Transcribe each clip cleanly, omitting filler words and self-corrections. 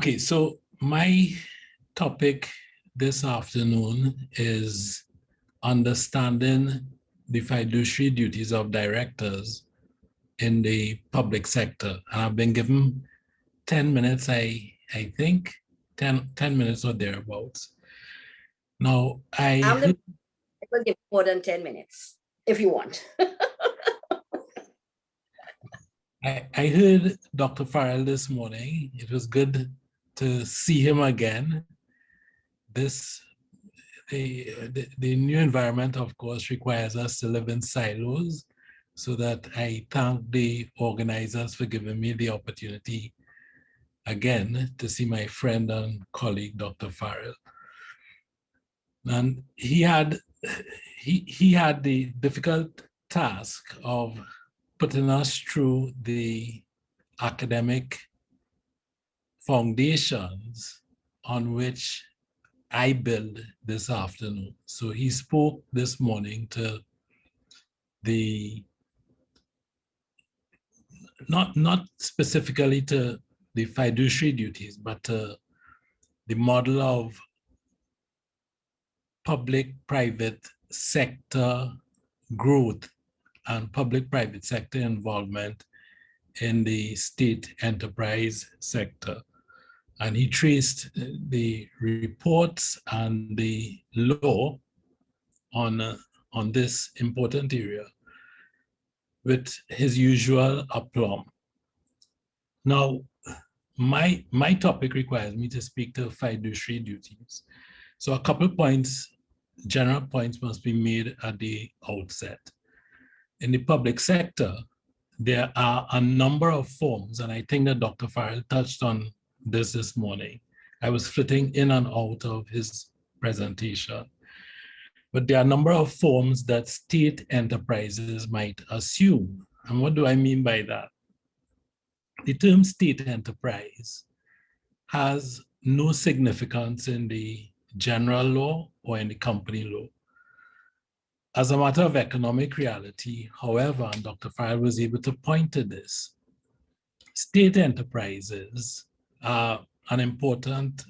Okay, so my topic this afternoon is understanding the fiduciary duties of directors in the public sector. And I've been given 10 minutes, I think, 10 minutes or thereabouts. Now, I will give more than 10 minutes if you want. I heard Dr. Farrell this morning. It was good to see him again. The new environment, of course, requires us to live in silos, so that I thank the organizers for giving me the opportunity again to see my friend and colleague, Dr. Farrell. And he had the difficult task of putting us through the academic foundations on which I build this afternoon. So he spoke this morning to not specifically to the fiduciary duties, but to the model of public-private sector growth and public-private sector involvement in the state enterprise sector. And he traced the reports and the law on this important area with his usual aplomb. Now, my topic requires me to speak to fiduciary duties. So a couple of points, general points must be made at the outset. In the public sector, there are a number of forms, and I think that Dr. Farrell touched on this morning. I was flitting in and out of his presentation. But there are a number of forms that state enterprises might assume. And what do I mean by that? The term state enterprise has no significance in the general law or in the company law. As a matter of economic reality, however, and Dr. Farrell was able to point to this, state enterprises are an important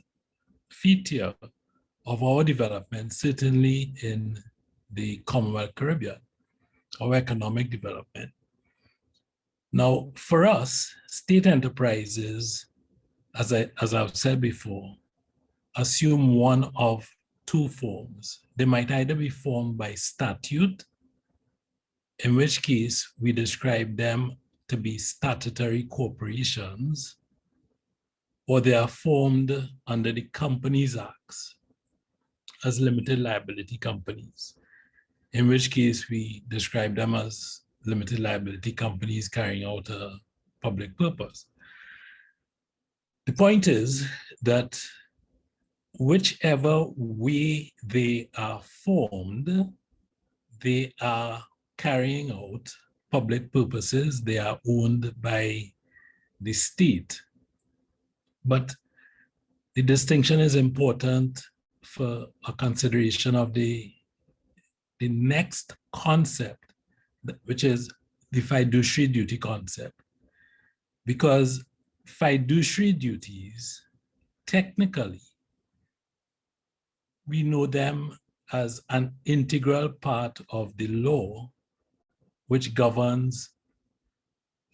feature of our development, certainly in the Commonwealth Caribbean, our economic development. Now, for us, state enterprises, as I've said before, assume one of two forms. They might either be formed by statute, in which case we describe them to be statutory corporations, or they are formed under the Companies Acts as limited liability companies, in which case we describe them as limited liability companies carrying out a public purpose. The point is that whichever way they are formed, they are carrying out public purposes. They are owned by the state. But the distinction is important for a consideration of the next concept, which is the fiduciary duty concept. Because fiduciary duties, technically, we know them as an integral part of the law which governs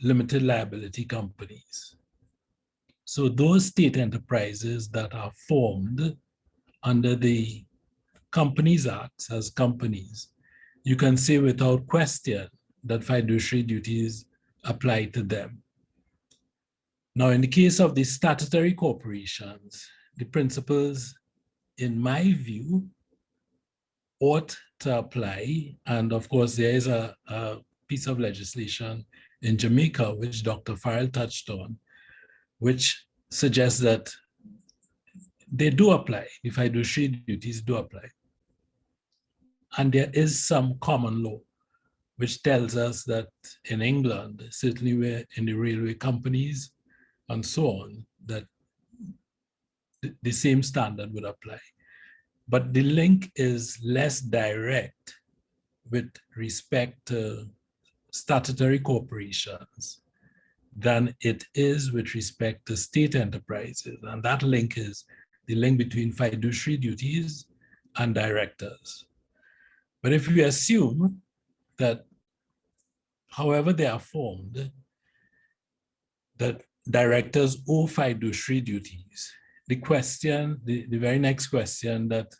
limited liability companies. So those state enterprises that are formed under the Companies Act as companies, you can say without question that fiduciary duties apply to them. Now, in the case of the statutory corporations, the principles, in my view, ought to apply. And of course, there is a piece of legislation in Jamaica, which Dr. Farrell touched on, which suggests that they do apply, the fiduciary duties do apply. And there is some common law, which tells us that in England, certainly where in the railway companies and so on, that the same standard would apply. But the link is less direct with respect to statutory corporations than it is with respect to state enterprises. And that link is the link between fiduciary duties and directors. But if we assume that however they are formed, that directors owe fiduciary duties, the question, the very next question that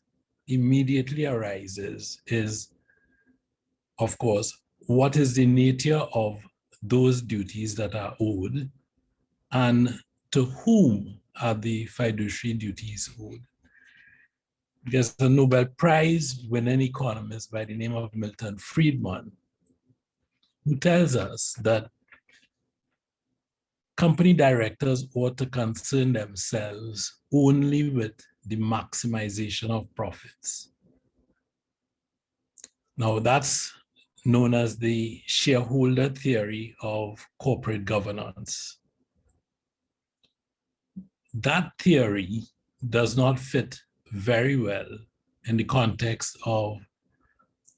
immediately arises is, of course, what is the nature of those duties that are owed, and to whom are the fiduciary duties owed? There's a Nobel Prize winning economist by the name of Milton Friedman, who tells us that company directors ought to concern themselves only with the maximization of profits. Now, that's known as the shareholder theory of corporate governance. That theory does not fit very well in the context of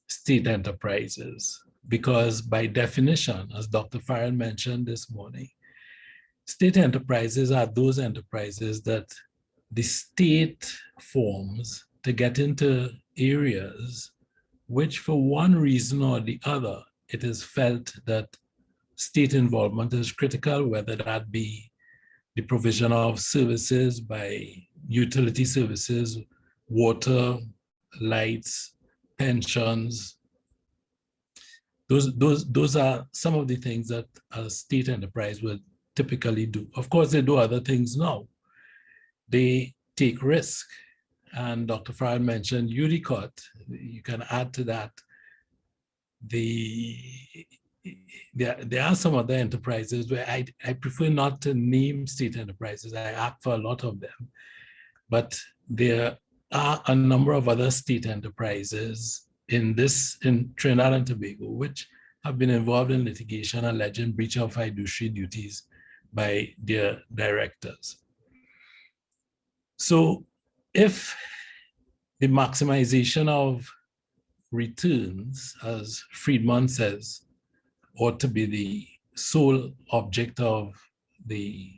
state enterprises, because by definition, as Dr. Farrell mentioned this morning, state enterprises are those enterprises that the state forms to get into areas which, for one reason or the other, it is felt that state involvement is critical, whether that be the provision of services by utility services, water, lights, pensions. Those are some of the things that a state enterprise will typically do. Of course, they do other things now. They take risk. And Dr. Farrell mentioned UDCOT. You can add to that. There are some other enterprises where I prefer not to name state enterprises. I act for a lot of them. But there are a number of other state enterprises in Trinidad and Tobago, which have been involved in litigation alleging breach of fiduciary duties by their directors. So if the maximization of returns, as Friedman says, ought to be the sole object of the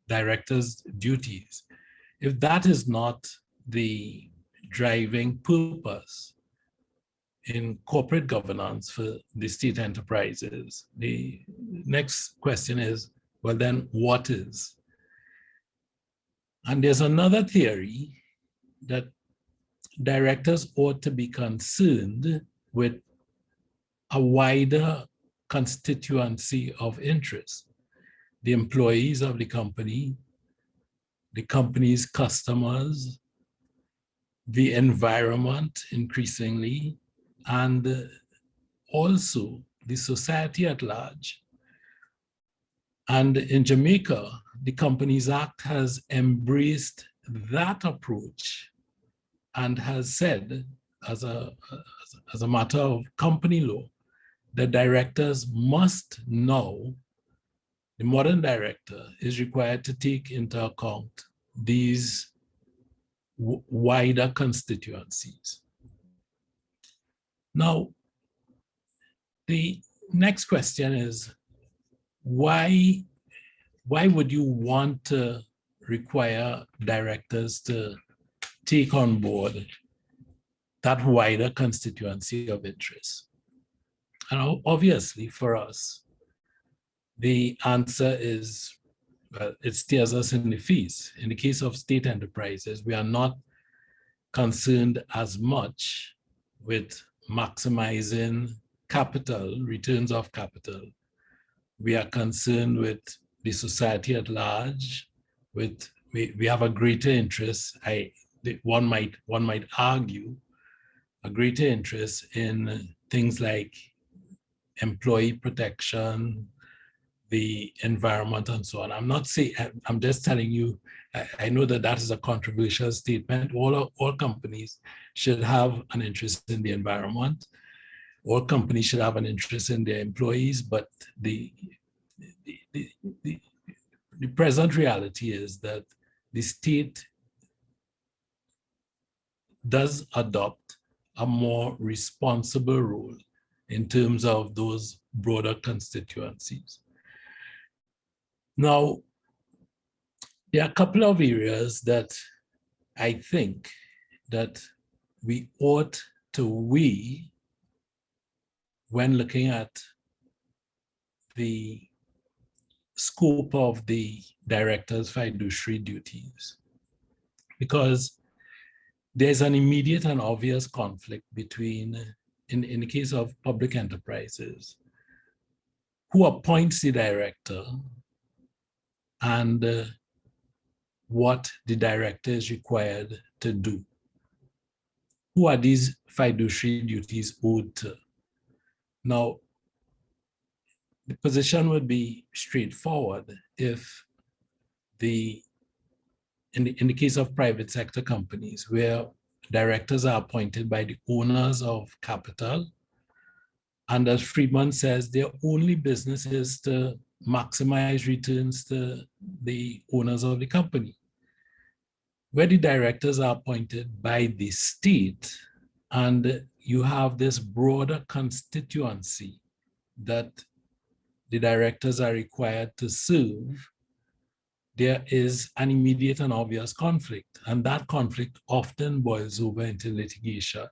director's duties, if that is not the driving purpose in corporate governance for the state enterprises, the next question is, well, then what is? And there's another theory that directors ought to be concerned with a wider constituency of interest: the employees of the company's customers, the environment increasingly, and also the society at large. And in Jamaica, the Companies Act has embraced that approach and has said, as a matter of company law, the directors must now, the modern director is required to take into account these wider constituencies. Now, the next question is, why would you want to require directors to take on board that wider constituency of interest? And obviously for us, the answer is, well, it stares us in the face. In the case of state enterprises, we are not concerned as much with maximizing capital, returns of capital. We are concerned with the society at large. We have a greater interest. One might argue a greater interest in things like employee protection, the environment, and so on. I'm not saying, I'm just telling you, I know that is a controversial statement. All companies should have an interest in the environment. All companies should have an interest in their employees, but the present reality is that the state does adopt a more responsible role in terms of those broader constituencies. Now, there are a couple of areas that I think that we ought to weigh when looking at the scope of the director's fiduciary duties, because there's an immediate and obvious conflict between, in the case of public enterprises, who appoints the director and what the director is required to do. Who are these fiduciary duties owed to? Now, the position would be straightforward if in the case of private sector companies, where directors are appointed by the owners of capital, and as Friedman says, their only business is to maximize returns to the owners of the company. Where the directors are appointed by the state, and you have this broader constituency that the directors are required to serve, there is an immediate and obvious conflict, and that conflict often boils over into litigation.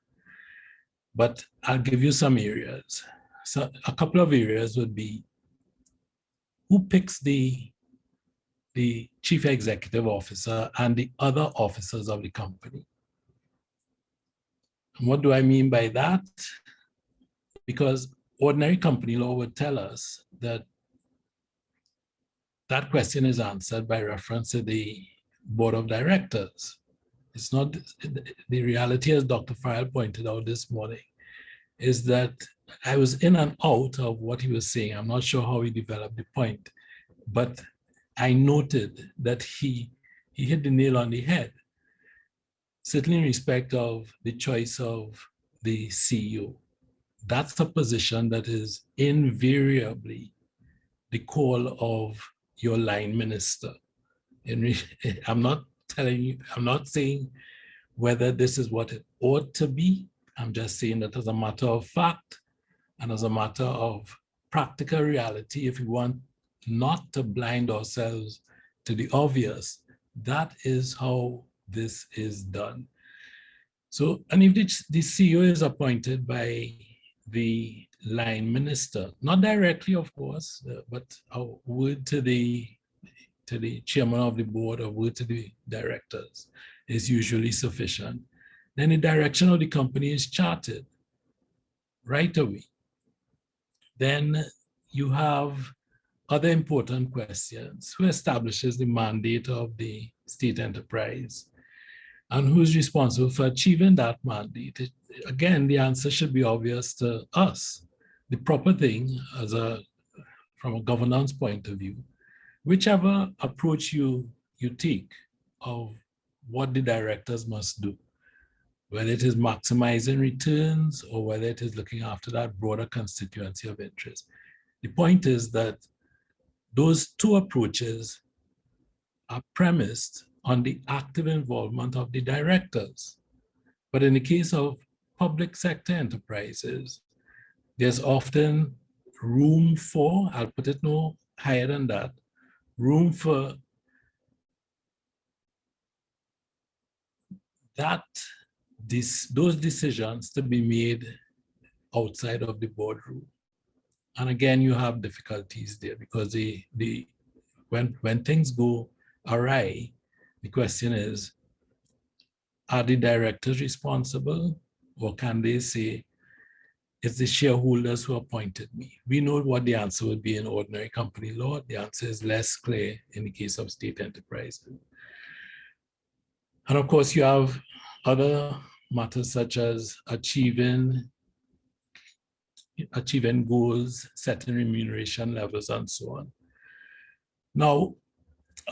But I'll give you some areas. So a couple of areas would be, who picks the chief executive officer and the other officers of the company? And what do I mean by that? Because ordinary company law would tell us that that question is answered by reference to the board of directors. It's not, the reality, as Dr. Farrell pointed out this morning, is that I was in and out of what he was saying. I'm not sure how he developed the point, but I noted that he hit the nail on the head, certainly in respect of the choice of the CEO. That's a position that is invariably the call of your line minister. I'm not telling you, I'm not saying whether this is what it ought to be. I'm just saying that as a matter of fact and as a matter of practical reality, if we want not to blind ourselves to the obvious, that is how this is done. So, and if the CEO is appointed by the line minister, not directly, of course, but a word to the chairman of the board, or word to the directors is usually sufficient, then the direction of the company is charted right away. Then you have other important questions. Who establishes the mandate of the state enterprise? And who's responsible for achieving that mandate? Again, the answer should be obvious to us. The proper thing, from a governance point of view, whichever approach you take of what the directors must do, whether it is maximizing returns or whether it is looking after that broader constituency of interest. The point is that those two approaches are premised on the active involvement of the directors. But in the case of public sector enterprises, there's often room for, I'll put it no higher than that, room for those decisions to be made outside of the boardroom. And again, you have difficulties there because when things go awry, the question is, are the directors responsible, or can they say, it's the shareholders who appointed me? We know what the answer would be in ordinary company law. The answer is less clear in the case of state enterprises. And of course, you have other matters such as achieving goals, setting remuneration levels, and so on. Now,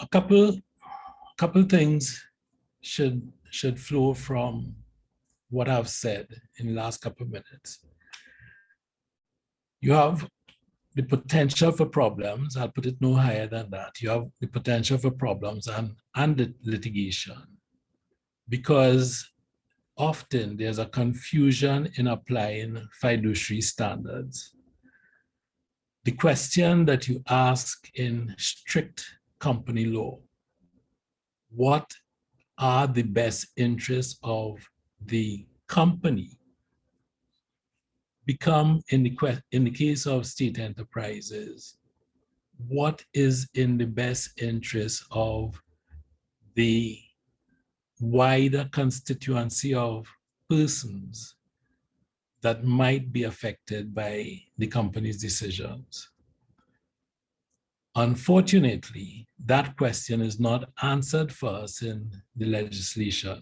a couple things should flow from what I've said in the last couple of minutes. You have the potential for problems. I'll put it no higher than that. You have the potential for problems and the litigation, because often there's a confusion in applying fiduciary standards. the question that you ask in strict company law, what are the best interests of the company, become in the case of state enterprises, what is in the best interest of the wider constituency of persons that might be affected by the company's decisions. Unfortunately, that question is not answered for us in the legislation.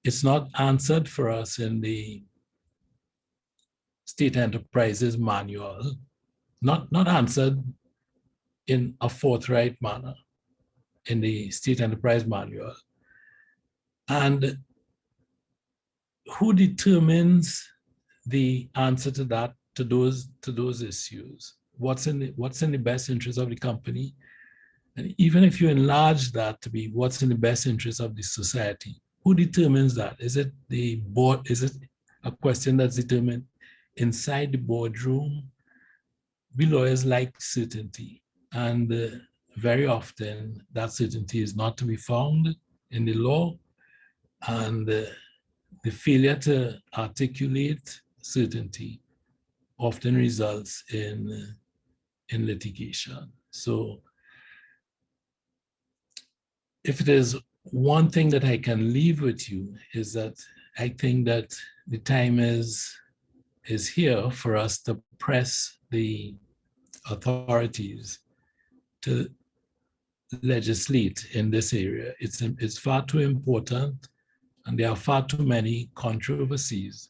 It's not answered for us in the State Enterprises Manual, not answered in a forthright manner in the State Enterprise Manual. And who determines the answer to that, to those issues? What's in the best interest of the company? And even if you enlarge that to be what's in the best interest of the society, who determines that? Is it the board? Is it a question that's determined inside the boardroom? We lawyers like certainty, and very often that certainty is not to be found in the law, and the failure to articulate certainty often results in litigation. So if it is one thing that I can leave with you, is that I think that the time is here for us to press the authorities to legislate in this area. It's far too important, and there are far too many controversies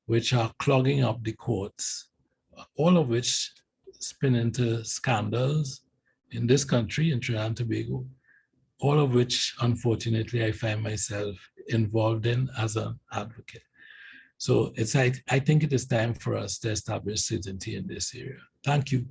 which are clogging up the courts, all of which spin into scandals in this country, in Trinidad and Tobago, all of which, unfortunately, I find myself involved in as an advocate. So I think it is time for us to establish certainty in this area. Thank you.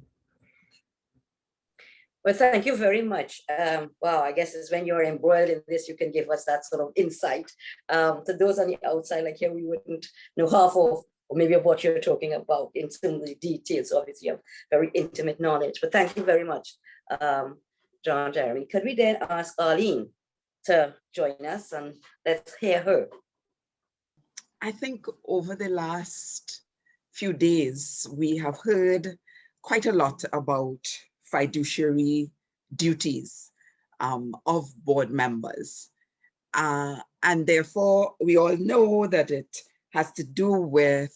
Well, thank you very much. Wow, I guess it's when you're embroiled in this, you can give us that sort of insight. To those on the outside, like here, we wouldn't know half of, or maybe of what you're talking about in some of the details. Obviously, you have very intimate knowledge, but thank you very much, John, Jeremie. Could we then ask Arlene to join us, and let's hear her. I think over the last few days, we have heard quite a lot about fiduciary duties of board members. And therefore, we all know that it has to do with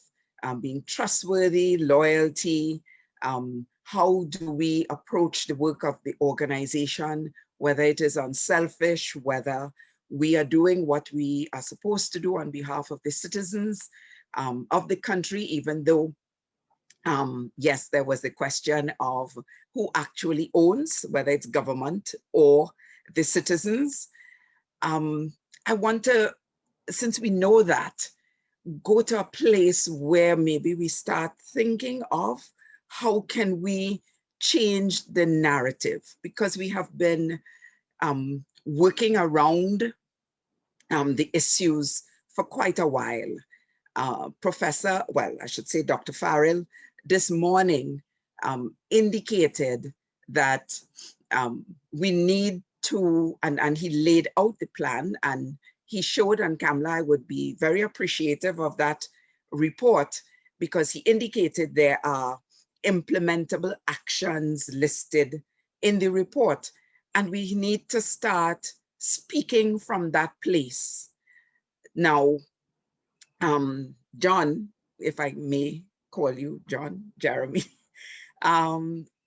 being trustworthy, loyalty, how do we approach the work of the organization, whether it is unselfish, whether we are doing what we are supposed to do on behalf of the citizens of the country, even though, yes, there was the question of who actually owns, whether it's government or the citizens. I want to, since we know that, go to a place where maybe we start thinking of how can we change the narrative, because we have been working around the issues for quite a while. Dr. Farrell this morning indicated that we need to, and he laid out the plan, and he showed, and Kamla, I would be very appreciative of that report, because he indicated there are implementable actions listed in the report, and we need to start speaking from that place. Now, John, if I may call you John, Jeremie,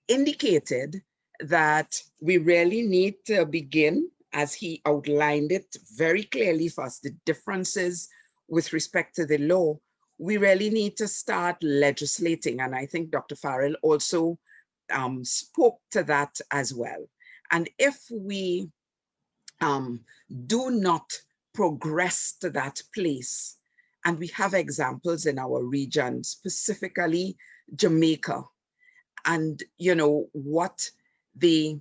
indicated that we really need to begin, as he outlined it very clearly for us, the differences with respect to the law. We really need to start legislating. And I think Dr. Farrell also spoke to that as well. And if we do not progress to that place, and we have examples in our region, specifically Jamaica, and you know what the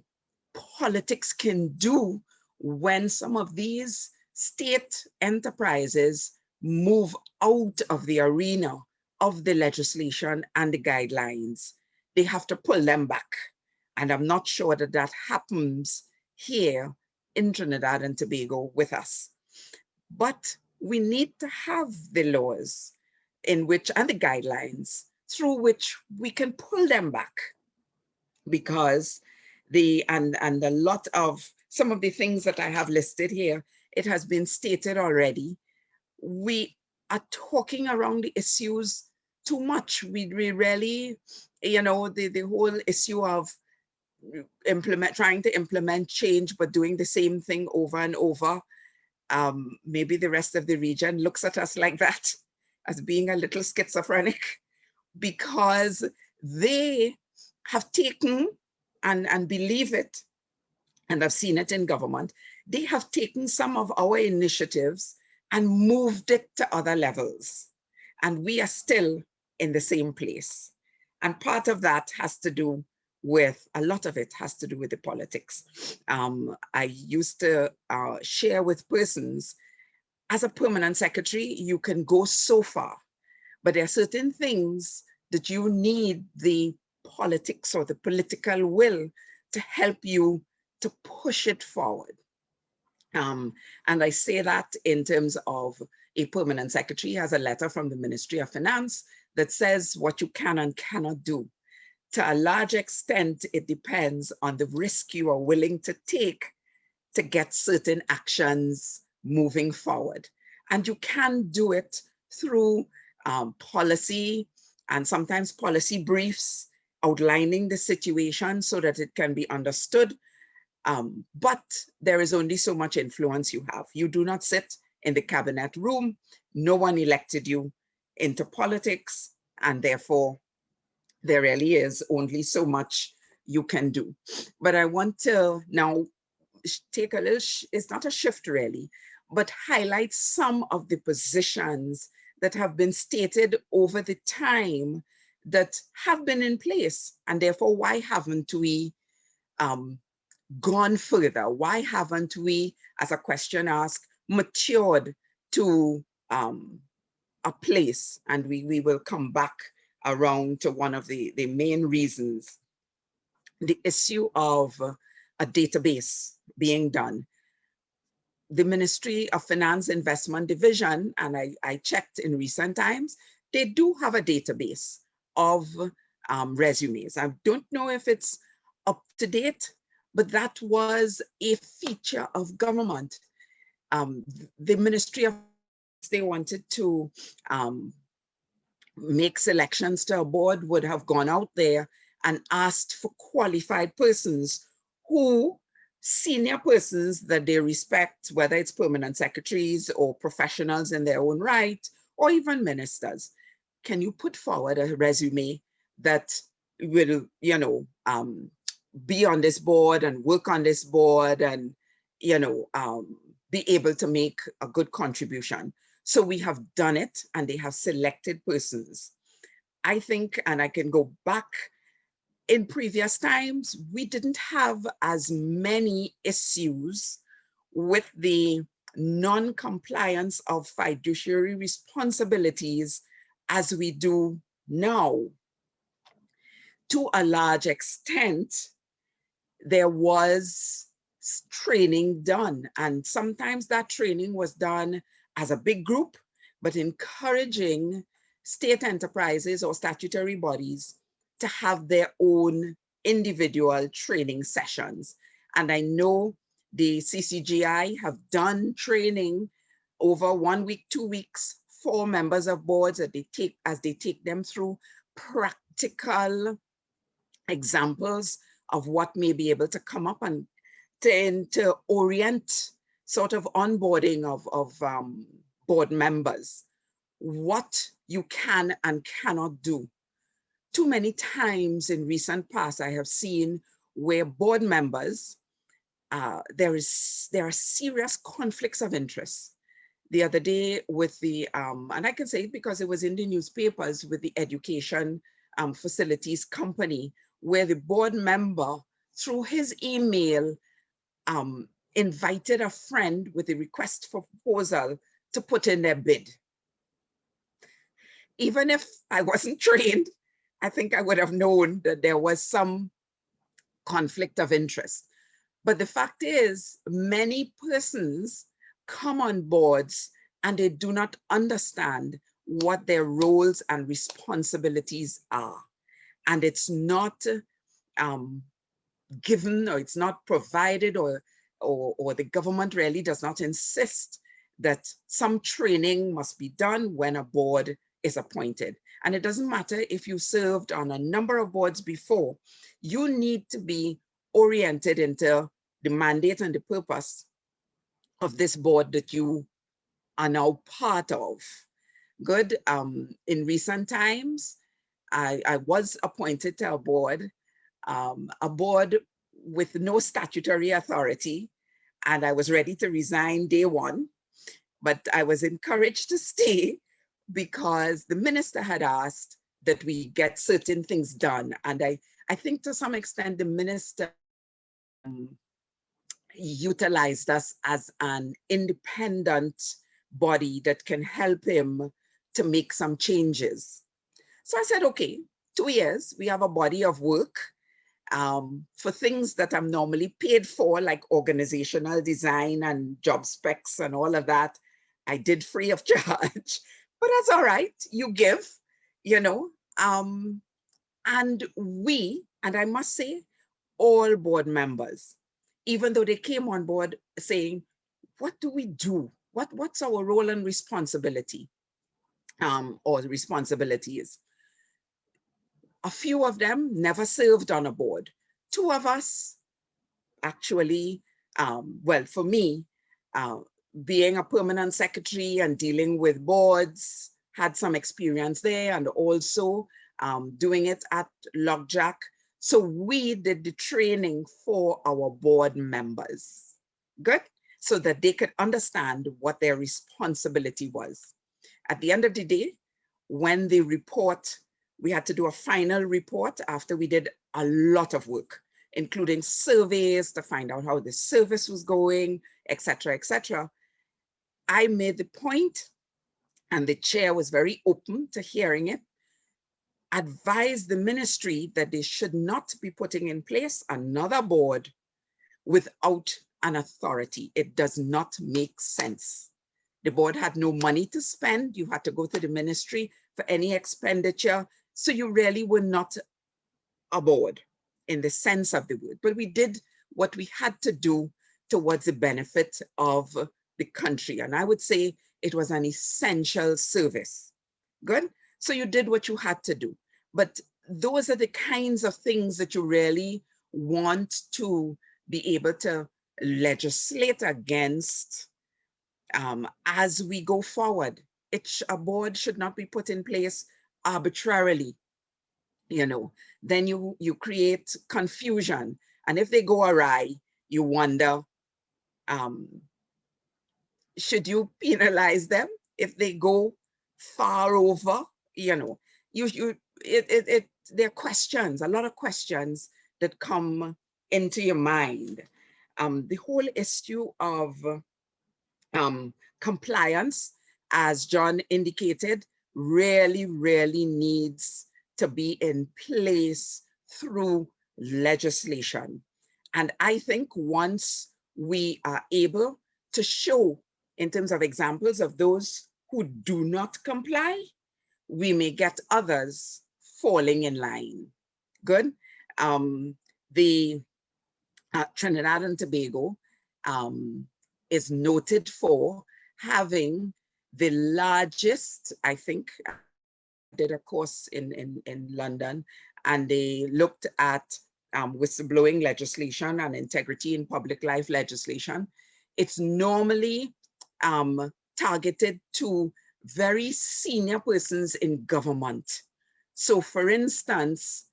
politics can do when some of these state enterprises move out of the arena of the legislation and the guidelines. they have to pull them back. And I'm not sure that that happens here in Trinidad and Tobago with us. But we need to have the laws in which, and the guidelines through which we can pull them back, because and a lot of some of the things that I have listed here, it has been stated already. We are talking around the issues too much. We really, the whole issue of trying to implement change, but doing the same thing over and over. Maybe the rest of the region looks at us like that, as being a little schizophrenic, because they have taken, and believe it, and I've seen it in government, they have taken some of our initiatives and moved it to other levels. And we are still in the same place. And part of that has to do with, a lot of it has to do with the politics. I used to share with persons, as a permanent secretary, you can go so far, but there are certain things that you need the politics or the political will to help you to push it forward. And I say that in terms of a permanent secretary has a letter from the Ministry of Finance that says what you can and cannot do. To a large extent, it depends on the risk you are willing to take to get certain actions moving forward. And you can do it through policy, and sometimes policy briefs outlining the situation so that it can be understood. But there is only so much influence you have. You do not sit in the cabinet room. No one elected you into politics, and therefore there really is only so much you can do. But I want to now take a little, it's not a shift really, but highlight some of the positions that have been stated over the time that have been in place. And therefore, why haven't we gone further? Why haven't we, as a question asked, matured to a place? And we will come back around to one of the main reasons, the issue of a database being done. The Ministry of Finance Investment Division, and I checked in recent times, they do have a database of resumes. I don't know if it's up to date, but that was a feature of government. The Ministry of Finance, they wanted to make selections to a board, would have gone out there and asked for qualified persons who, senior persons that they respect, whether it's permanent secretaries or professionals in their own right, or even ministers. Can you put forward a resume that will, be on this board and work on this board and, be able to make a good contribution? So we have done it, and they have selected persons. I think, and I can go back, in previous times, we didn't have as many issues with the non-compliance of fiduciary responsibilities as we do now. To a large extent, there was training done, and sometimes that training was done as a big group, but encouraging state enterprises or statutory bodies to have their own individual training sessions. And I know the CCGI have done training over 1 week, 2 weeks for members of boards that they take, as they take them through practical examples of what may be able to come up, and to orient sort of onboarding of board members, what you can and cannot do. Too many times in recent past, I have seen where board members, there are serious conflicts of interest. The other day with the, and I can say it because it was in the newspapers, with the education facilities company, where the board member, through his email, invited a friend with a request for proposal to put in their bid. Even if I wasn't trained, I think I would have known that there was some conflict of interest. But the fact is, many persons come on boards and they do not understand what their roles and responsibilities are. And it's not given, or it's not provided, or the government really does not insist that some training must be done when a board is appointed. And it doesn't matter if you served on a number of boards before, you need to be oriented into the mandate and the purpose of this board that you are now part of. Good. In recent times, I was appointed to a board with no statutory authority, and I was ready to resign day one, but I was encouraged to stay because the minister had asked that we get certain things done. And I think to some extent the minister utilized us as an independent body that can help him to make some changes. So I said, okay, 2 years, we have a body of work for things that I'm normally paid for, like organizational design and job specs and all of that. I did free of charge, but that's all right. You give, you know, and I must say, all board members, even though they came on board saying, what do we do? What's our role and responsibility, or responsibilities? A few of them never served on a board. 2 of us actually, well, for me, being a permanent secretary and dealing with boards, had some experience there, and also doing it at Lockjack. So we did the training for our board members. Good. So that they could understand what their responsibility was. At the end of the day, when the report, we had to do a final report after we did a lot of work, including surveys to find out how the service was going, et cetera, I made the point, and the chair was very open to hearing it, advised the ministry that they should not be putting in place another board without an authority. It does not make sense. The board had no money to spend. You had to go to the ministry for any expenditure. So you really were not a board in the sense of the word. But we did what we had to do towards the benefit of the country. And I would say it was an essential service. Good. So you did what you had to do. But those are the kinds of things that you really want to be able to legislate against as we go forward. A board should not be put in place arbitrarily. You know, then you create confusion. And if they go awry, you wonder, should you penalize them if they go far over? You know, there are questions, a lot of questions that come into your mind. The whole issue of compliance, as John indicated, really needs to be in place through legislation. And I think once we are able to show in terms of examples of those who do not comply, we may get others falling in line. Good. The Trinidad and Tobago is noted for having the largest, I think, I did a course in London, and they looked at whistleblowing legislation and integrity in public life legislation. It's normally targeted to very senior persons in government. So for instance,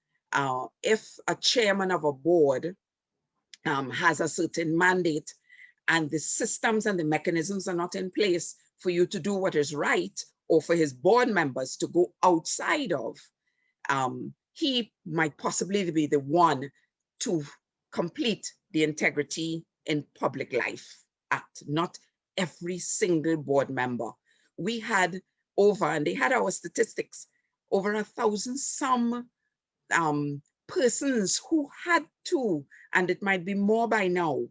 if a chairman of a board has a certain mandate and the systems and the mechanisms are not in place for you to do what is right, or for his board members to go outside of, he might possibly be the one to complete the Integrity in Public Life Act, not every single board member. We had over, and they had our statistics, over 1,000 some persons who had to, and it might be more by now,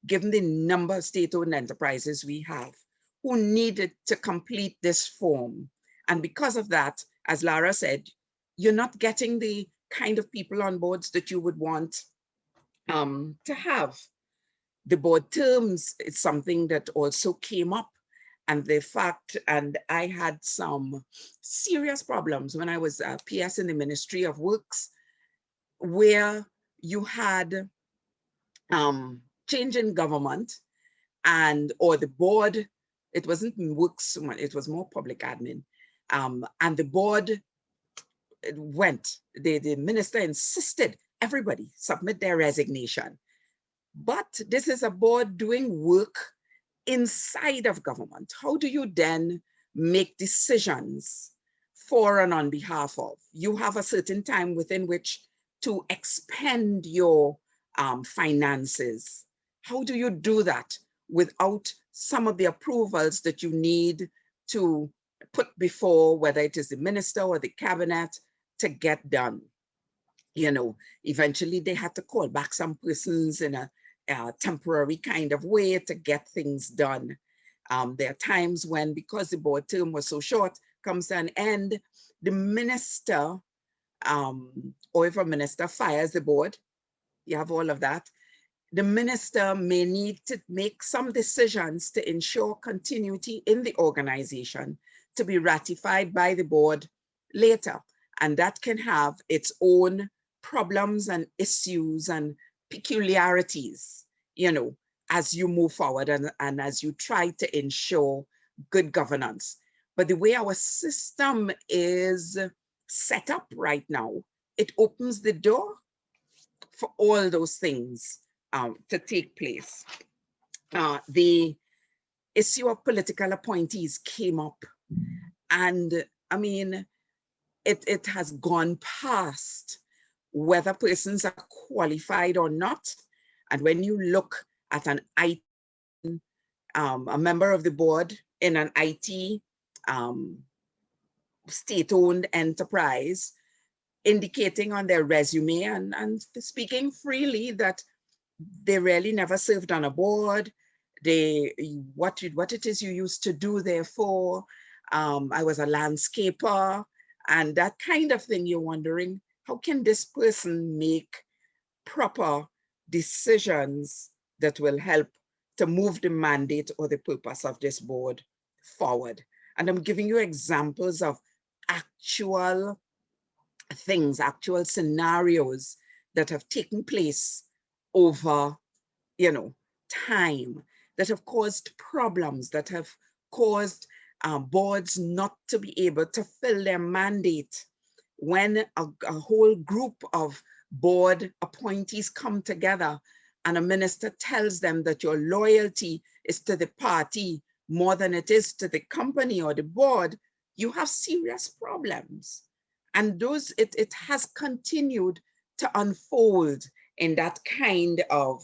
given the number of state-owned enterprises we have, who needed to complete this form. And because of that, as Lara said, you're not getting the kind of people on boards that you would want to have. The board terms is something that also came up, and the fact, and I had some serious problems when I was a PS in the Ministry of Works, where you had change in government or the board, it wasn't works, it was more public admin. And the board went, the minister insisted everybody submit their resignation. But this is a board doing work inside of government. How do you then make decisions for and on behalf of? You have a certain time within which to expend your finances. How do you do that without some of the approvals that you need to put before, whether it is the minister or the cabinet, to get done? You know, eventually they had to call back some persons in a temporary kind of way to get things done. There are times when, because the board term was so short, comes to an end, the minister, or if a minister fires the board, you have all of that, the minister may need to make some decisions to ensure continuity in the organization to be ratified by the board later. And that can have its own problems and issues and peculiarities, you know, as you move forward and as you try to ensure good governance. But the way our system is set up right now, it opens the door for all those things to take place. The issue of political appointees came up, and I mean, it has gone past whether persons are qualified or not. And when you look at an IT, a member of the board in an IT state-owned enterprise, indicating on their resume and speaking freely that they really never served on a board, what it is you used to do therefore, I was a landscaper, and that kind of thing. You're wondering, how can this person make proper decisions that will help to move the mandate or the purpose of this board forward? And I'm giving you examples of actual things, actual scenarios that have taken place over, you know, time, that have caused problems, that have caused boards not to be able to fill their mandate. When a whole group of board appointees come together and a minister tells them that your loyalty is to the party more than it is to the company or the board, you have serious problems. And those, it has continued to unfold in that kind of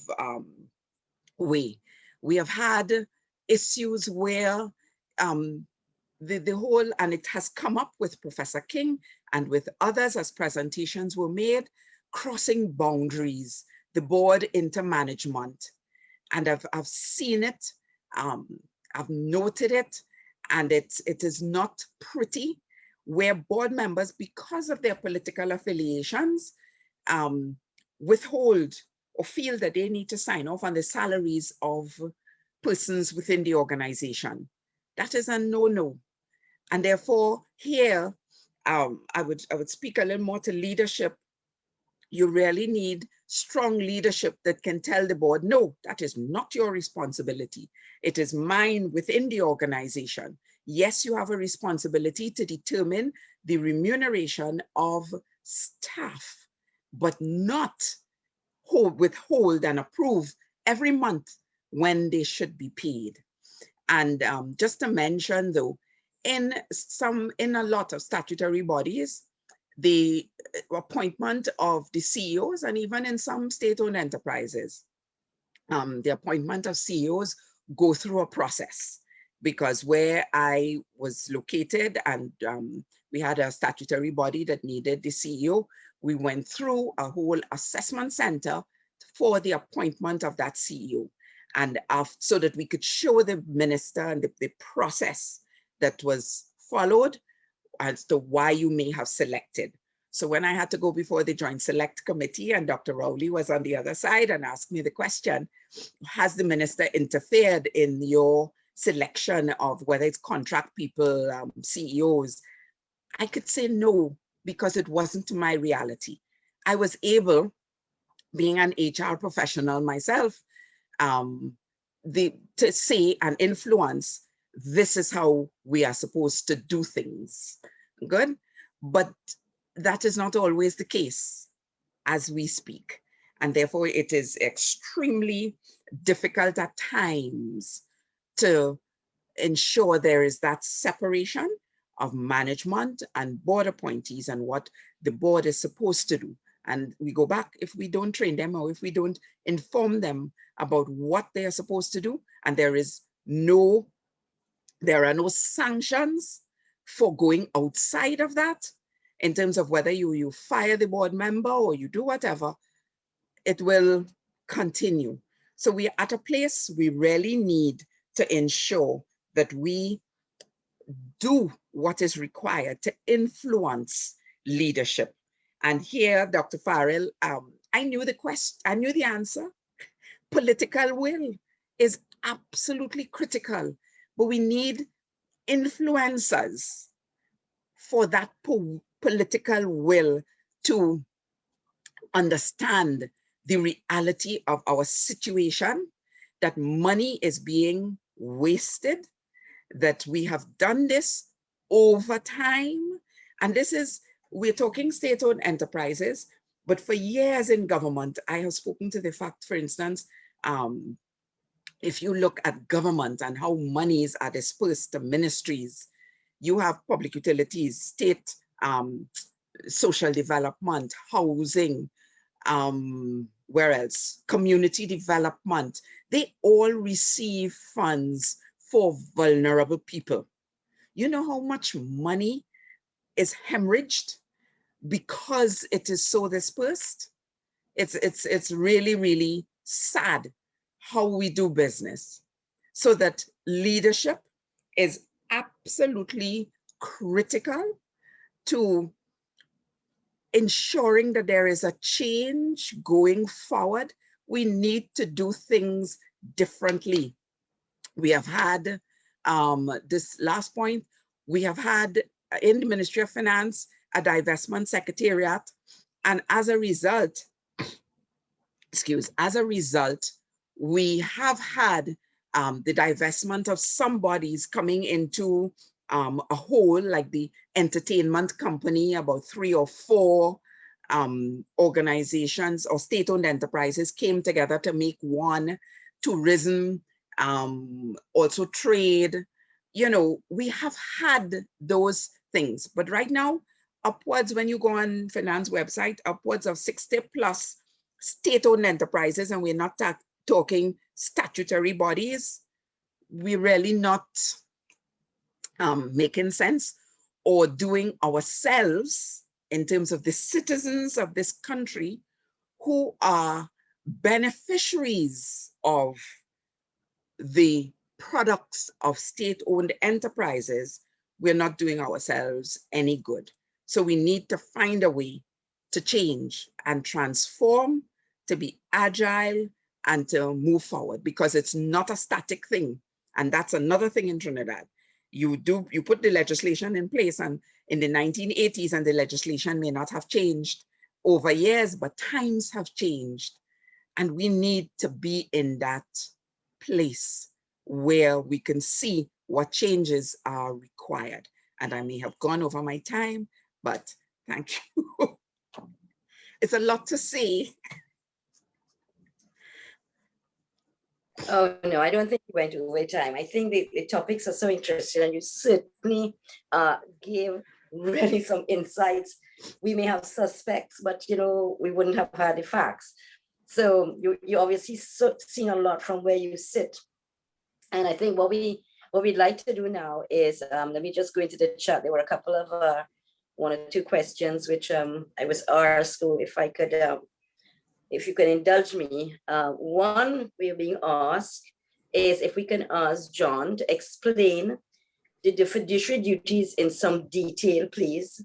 way. We have had issues where the whole, and it has come up with Professor King and with others as presentations were made, crossing boundaries, the board into management. And I've seen it, I've noted it, and it is not pretty, where board members, because of their political affiliations, withhold or feel that they need to sign off on the salaries of persons within the organization. That is a no-no. And therefore, here, I would speak a little more to leadership. You really need strong leadership that can tell the board, no, that is not your responsibility. It is mine within the organization. Yes, you have a responsibility to determine the remuneration of staff, but not withhold and approve every month when they should be paid. And just to mention though, in a lot of statutory bodies, the appointment of the CEOs, and even in some state-owned enterprises, the appointment of CEOs go through a process, because where I was located and We had a statutory body that needed the CEO. We went through a whole assessment center for the appointment of that CEO, and so that we could show the minister and the process that was followed as to why you may have selected. So when I had to go before the Joint Select Committee and Dr. Rowley was on the other side and asked me the question, has the minister interfered in your selection of whether it's contract people, CEOs? I could say no, because it wasn't my reality. I was able, being an HR professional myself, to say and influence, this is how we are supposed to do things. Good, but that is not always the case as we speak. And therefore it is extremely difficult at times to ensure there is that separation of management and board appointees and what the board is supposed to do. And we go back, if we don't train them or if we don't inform them about what they are supposed to do, and there are no sanctions for going outside of that, in terms of whether you fire the board member or you do whatever, it will continue. So we are at a place we really need to ensure that we do what is required to influence leadership. And here, Dr. Farrell, I knew the question, I knew the answer. Political will is absolutely critical, but we need influencers for that political will to understand the reality of our situation, that money is being wasted, that we have done this over time. And this is, we're talking state-owned enterprises, but for years in government, I have spoken to the fact, for instance, if you look at government and how monies are dispersed to ministries, you have public utilities, state, social development, housing, where else? Community development. They all receive funds for vulnerable people. You know how much money is hemorrhaged because it is so dispersed? It's really, really sad how we do business. So that leadership is absolutely critical to ensuring that there is a change going forward. We need to do things differently. We have had, this last point, we have had in the Ministry of Finance, a divestment secretariat. And as a result, we have had the divestment of some bodies coming into a whole, like the entertainment company, about 3 or 4 organizations or state-owned enterprises came together to make one. Tourism, also trade. You know, we have had those things, but right now, upwards, when you go on finance website, upwards of 60 plus state-owned enterprises, and we're not talking statutory bodies. We're really not making sense or doing ourselves in terms of the citizens of this country who are beneficiaries of the products of state-owned enterprises. We're not doing ourselves any good. So we need to find a way to change and transform, to be agile and to move forward, because it's not a static thing. And that's another thing in Trinidad. You put the legislation in place, and in the 1980s, and the legislation may not have changed over years, but times have changed. And we need to be in that place where we can see what changes are required. And I may have gone over my time, but thank you. It's a lot to say. Oh, no, I don't think you went over time. I think the topics are so interesting, and you certainly gave really some insights. We may have suspects, but we wouldn't have had the facts. So you obviously seen a lot from where you sit. And I think what we'd like to do now is, let me just go into the chat. There were a couple of one or two questions which I was asked, so if I could, if you can indulge me. One we're being asked is if we can ask John to explain the fiduciary duties in some detail, please.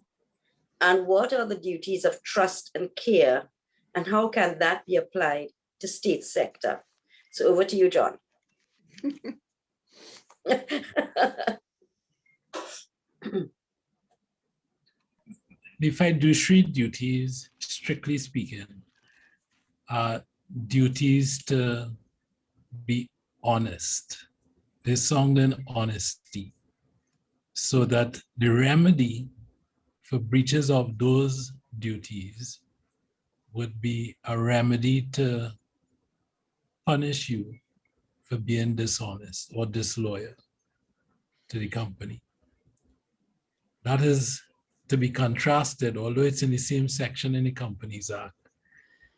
And what are the duties of trust and care, and how can that be applied to state sector? So over to you, John. The fiduciary duties, strictly speaking, are duties to be honest. They sound in honesty, so that the remedy for breaches of those duties would be a remedy to punish you for being dishonest or disloyal to the company. That is to be contrasted, although it's in the same section in the Companies Act,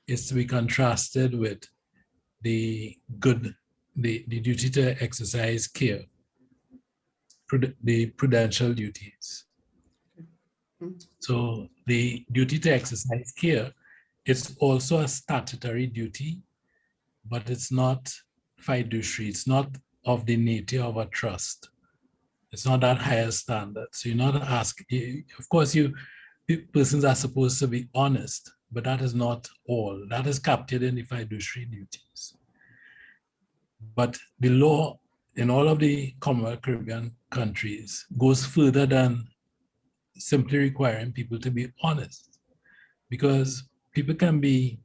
is to be contrasted with the duty to exercise care, the prudential duties. So the duty to exercise care, it's also a statutory duty, but it's not fiduciary. It's not of the nature of a trust. It's not that higher standard. So you're not asking, of course, persons are supposed to be honest, but that is not all. That is captured in the fiduciary duties. But the law in all of the Commonwealth Caribbean countries goes further than simply requiring people to be honest, because people can be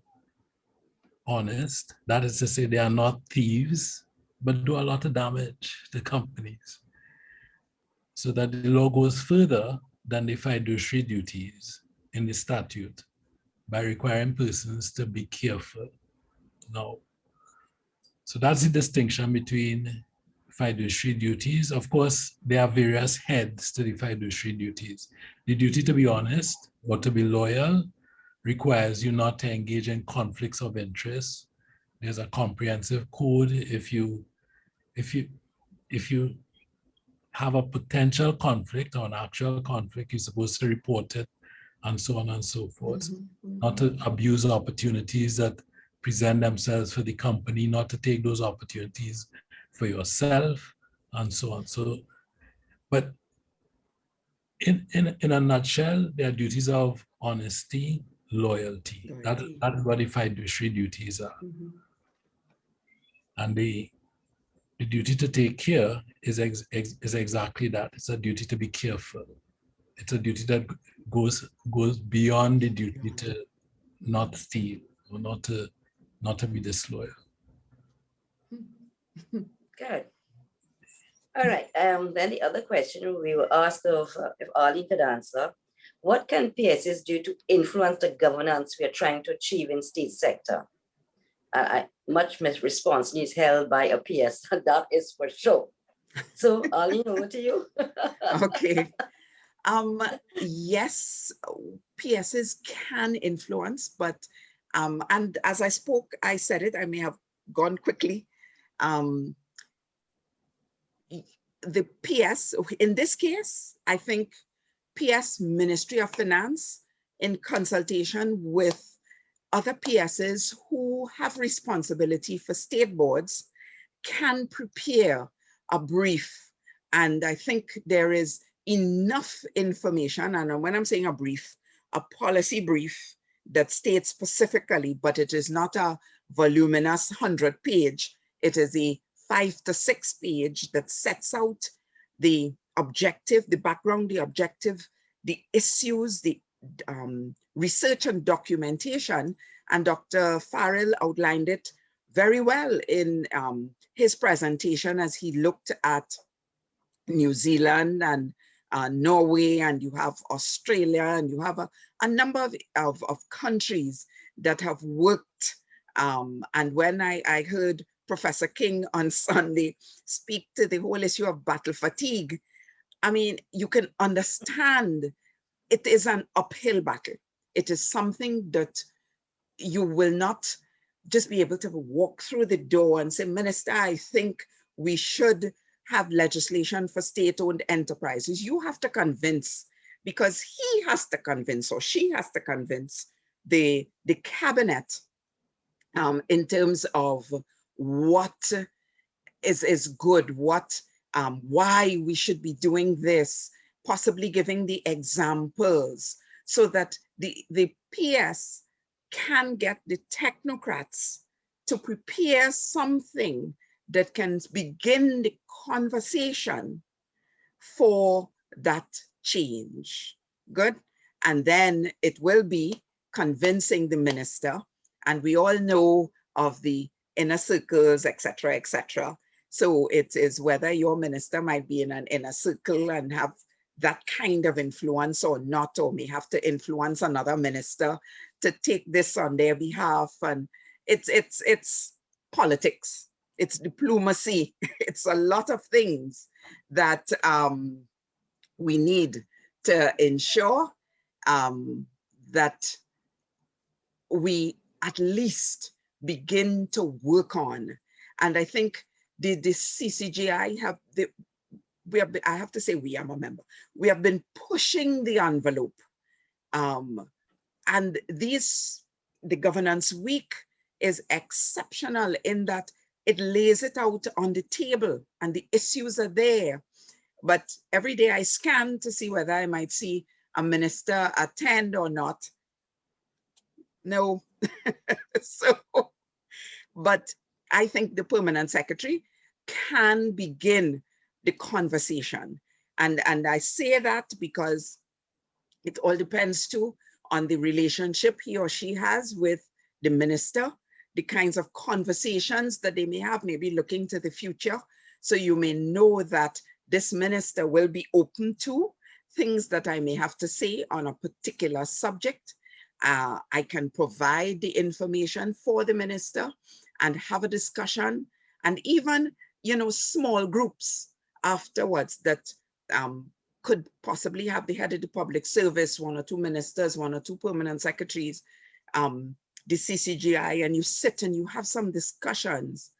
honest, that is to say they are not thieves, but do a lot of damage to companies. So that the law goes further than the fiduciary duties in the statute by requiring persons to be careful. Now, so that's the distinction between fiduciary duties. Of course, there are various heads to the fiduciary duties. The duty to be honest or to be loyal requires you not to engage in conflicts of interest. There's a comprehensive code. If you have a potential conflict or an actual conflict, you're supposed to report it, and so on and so forth. Not to abuse opportunities that present themselves for the company, not to take those opportunities for yourself, and so on. So, but in a nutshell, there are duties of honesty, loyalty. That is what the fiduciary duties are. And the duty to take care is exactly that. It's a duty to be careful. It's a duty that goes beyond the duty to not steal or not to be disloyal. Good. All right. Then the other question we were asked of, if Arlene could answer, what can PSs do to influence the governance we are trying to achieve in state sector? Much response needs held by a PS, that is for sure. So Arlene, over to you. Okay. Yes, PSs can influence, but and as I spoke, I said it, I may have gone quickly. The PS, in this case, I think PS Ministry of Finance, in consultation with other PSs who have responsibility for state boards, can prepare a brief. And I think there is enough information, and when I'm saying a brief, a policy brief that states specifically, but it is not a voluminous 100-page, it is a 5 to 6 page that sets out the objective, the background, the objective, the issues, the research and documentation. And Dr. Farrell outlined it very well in his presentation as he looked at New Zealand and Norway, and you have Australia, and you have a number of countries that have worked. And when I heard Professor King on Sunday speak to the whole issue of battle fatigue, I mean, you can understand it is an uphill battle. It is something that you will not just be able to walk through the door and say, Minister, I think we should have legislation for state-owned enterprises. You have to convince because he has to convince, or she has to convince the cabinet in terms of what is good, what why we should be doing this, possibly giving the examples so that the PS can get the technocrats to prepare something that can begin the conversation for that change. Good. And then it will be convincing the minister. And we all know of the inner circles, etc., etc. So it is whether your minister might be in an inner circle and have that kind of influence or not, or may have to influence another minister to take this on their behalf. And it's politics, it's diplomacy, it's a lot of things that we need to ensure that we at least begin to work on. And I think the CCGI I have to say we, I'm a member, we have been pushing the envelope. And the governance week is exceptional in that it lays it out on the table and the issues are there. But every day I scan to see whether I might see a minister attend or not. No. So, but I think the permanent secretary can begin the conversation. And I say that because it all depends too on the relationship he or she has with the minister, the kinds of conversations that they may have, maybe looking to the future. So you may know that this minister will be open to things that I may have to say on a particular subject. I can provide the information for the minister and have a discussion, and even, you know, small groups afterwards that could possibly have the head of the public service, one or two ministers, one or two permanent secretaries, the CCGI, and you sit and you have some discussions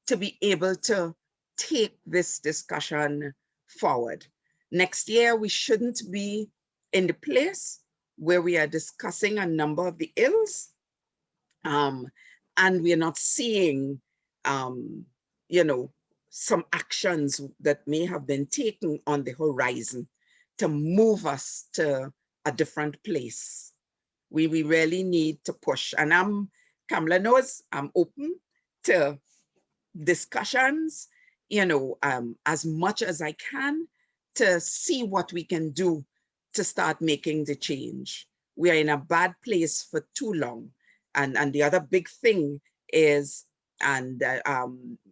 to be able to take this discussion forward. Next year, we shouldn't be in the place where we are discussing a number of the ills, and we are not seeing, you know, some actions that may have been taken on the horizon to move us to a different place. We really need to push. And Kamala knows I'm open to discussions, you know, as much as I can to see what we can do to start making the change. We are in a bad place for too long. And the other big thing is, and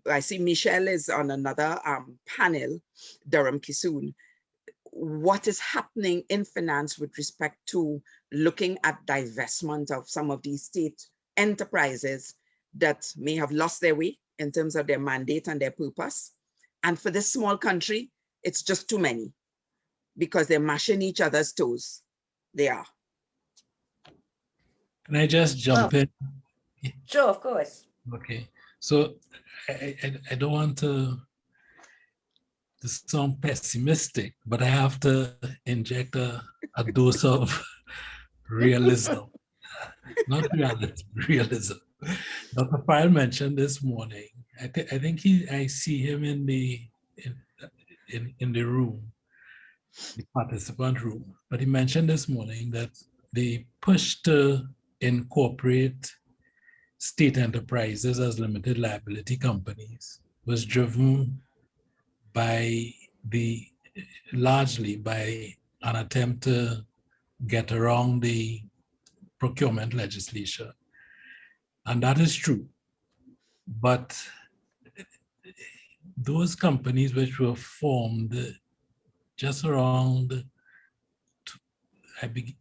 I see Michelle is on another panel, Durham Kisoon, what is happening in finance with respect to looking at divestment of some of these state enterprises that may have lost their way in terms of their mandate and their purpose. And for this small country, it's just too many because they're mashing each other's toes. They are. Can I just jump in? Sure, of course. Okay. So I don't want to sound pessimistic, but I have to inject a dose of realism. Not realism. Dr. Pyle mentioned this morning. I think I see him in the room, the participant room. But he mentioned this morning that the push to incorporate state enterprises as limited liability companies was driven largely by an attempt to get around the procurement legislation. And that is true. But those companies which were formed just around,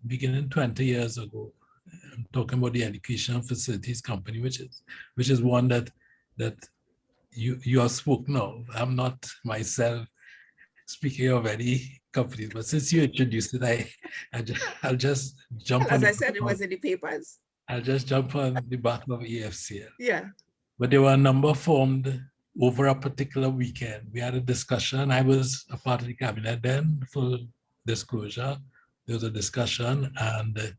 beginning 20 years ago, I'm talking about the Educational Facilities Company, which is one that you have spoken of. I'm not myself speaking of any companies, but since you introduced it, I'll just jump on. As I said, it was in the papers. I'll just jump on the back of EFCL. Yeah. But there were a number formed over a particular weekend. We had a discussion. I was a part of the cabinet then, full disclosure, there was a discussion, and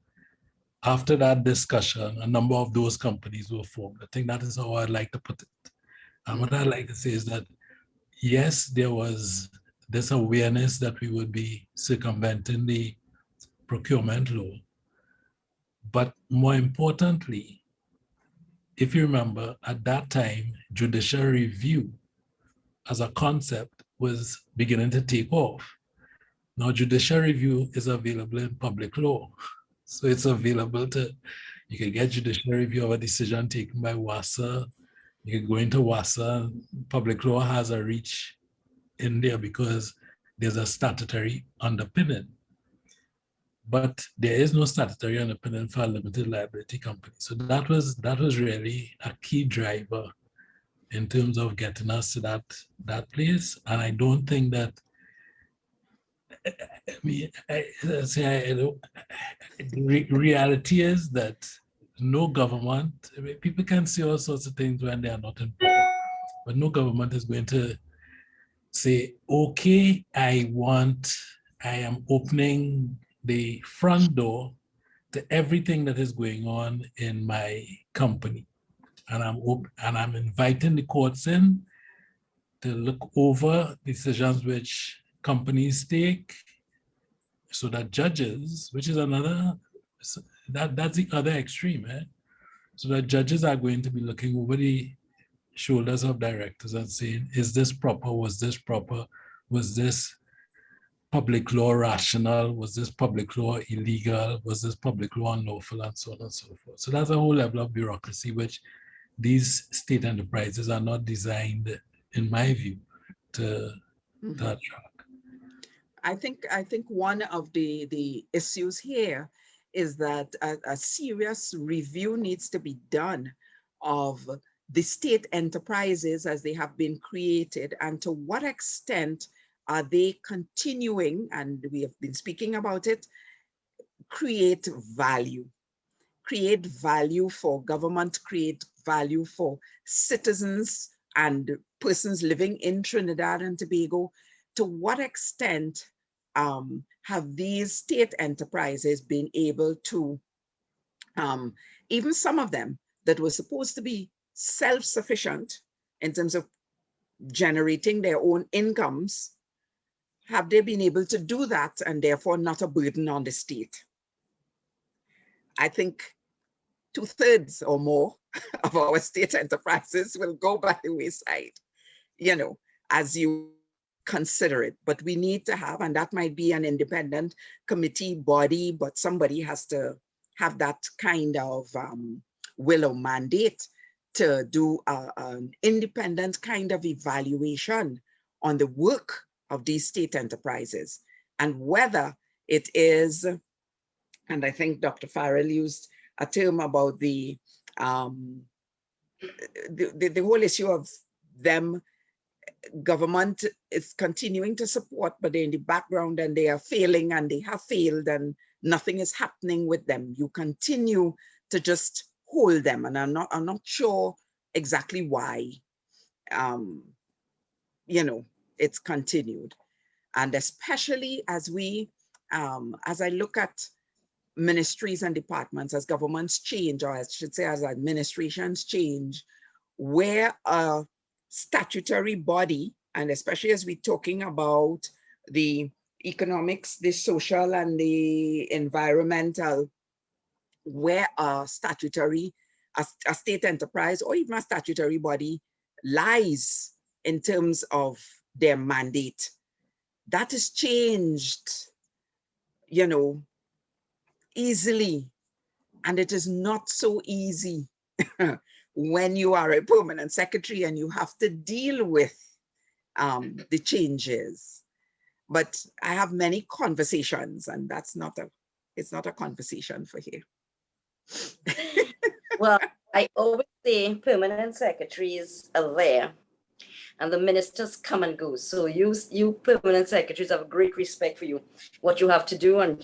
after that discussion, a number of those companies were formed. I think that is how I'd like to put it. And what I'd like to say is that, yes, there was this awareness that we would be circumventing the procurement law. But more importantly, if you remember, at that time, judicial review as a concept was beginning to take off. Now, judicial review is available in public law. So it's available to, you can get judicial review of a decision taken by WASA. You can go into WASA. Public law has a reach in there because there's a statutory underpinning. But there is no statutory underpinning for a limited liability company. So that was really a key driver in terms of getting us to that place. And I don't think that, reality is that no government, people can say all sorts of things when they are not in power, but no government is going to say, okay, I am opening the front door to everything that is going on in my company. And I'm inviting the courts in to look over decisions which companies take, so that judges, which is another, that's the other extreme, so that judges are going to be looking over the shoulders of directors and saying, is this proper? Was this proper? Was this public law rational? Was this public law illegal? Was this public law unlawful? And so on and so forth. So that's a whole level of bureaucracy which these state enterprises are not designed, in my view, to attract. I think one of the issues here is that a serious review needs to be done of the state enterprises as they have been created, and to what extent are they continuing, and we have been speaking about it, create value for government, create value for citizens and persons living in Trinidad and Tobago. To what extent have these state enterprises been able to, even some of them that were supposed to be self-sufficient in terms of generating their own incomes, have they been able to do that and therefore not a burden on the state? I think 2/3 or more of our state enterprises will go by the wayside, as you consider it. But we need to have, and that might be an independent committee body, but somebody has to have that kind of will or mandate to do an independent kind of evaluation on the work of these state enterprises, and whether it is, and I think Dr. Farrell used a term about the whole issue of them, government is continuing to support, but they're in the background and they are failing and they have failed and nothing is happening with them. You continue to just hold them, and I'm not sure exactly why, it's continued. And especially as as I look at ministries and departments, as governments change, or I should say as administrations change, where a statutory body, and especially as we're talking about the economics, the social and the environmental, where a state enterprise or even a statutory body lies in terms of their mandate, that is changed, easily. And it is not so easy when you are a permanent secretary and you have to deal with the changes. But I have many conversations, and it's not a conversation for here. Well, I always say permanent secretaries are there and the ministers come and go. So you permanent secretaries have a great respect for you, what you have to do.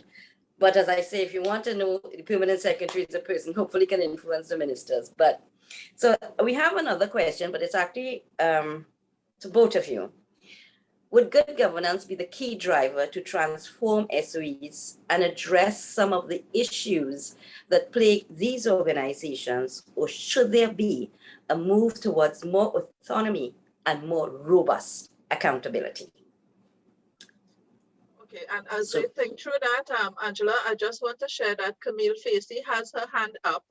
But as I say, if you want to know, the permanent secretary is a person, hopefully can influence the ministers. But so we have another question, but it's actually to both of you. Would good governance be the key driver to transform SOEs and address some of the issues that plague these organizations, or should there be a move towards more autonomy and more robust accountability? Okay, and as we think through that, Angela, I just want to share that Camille Facey has her hand up,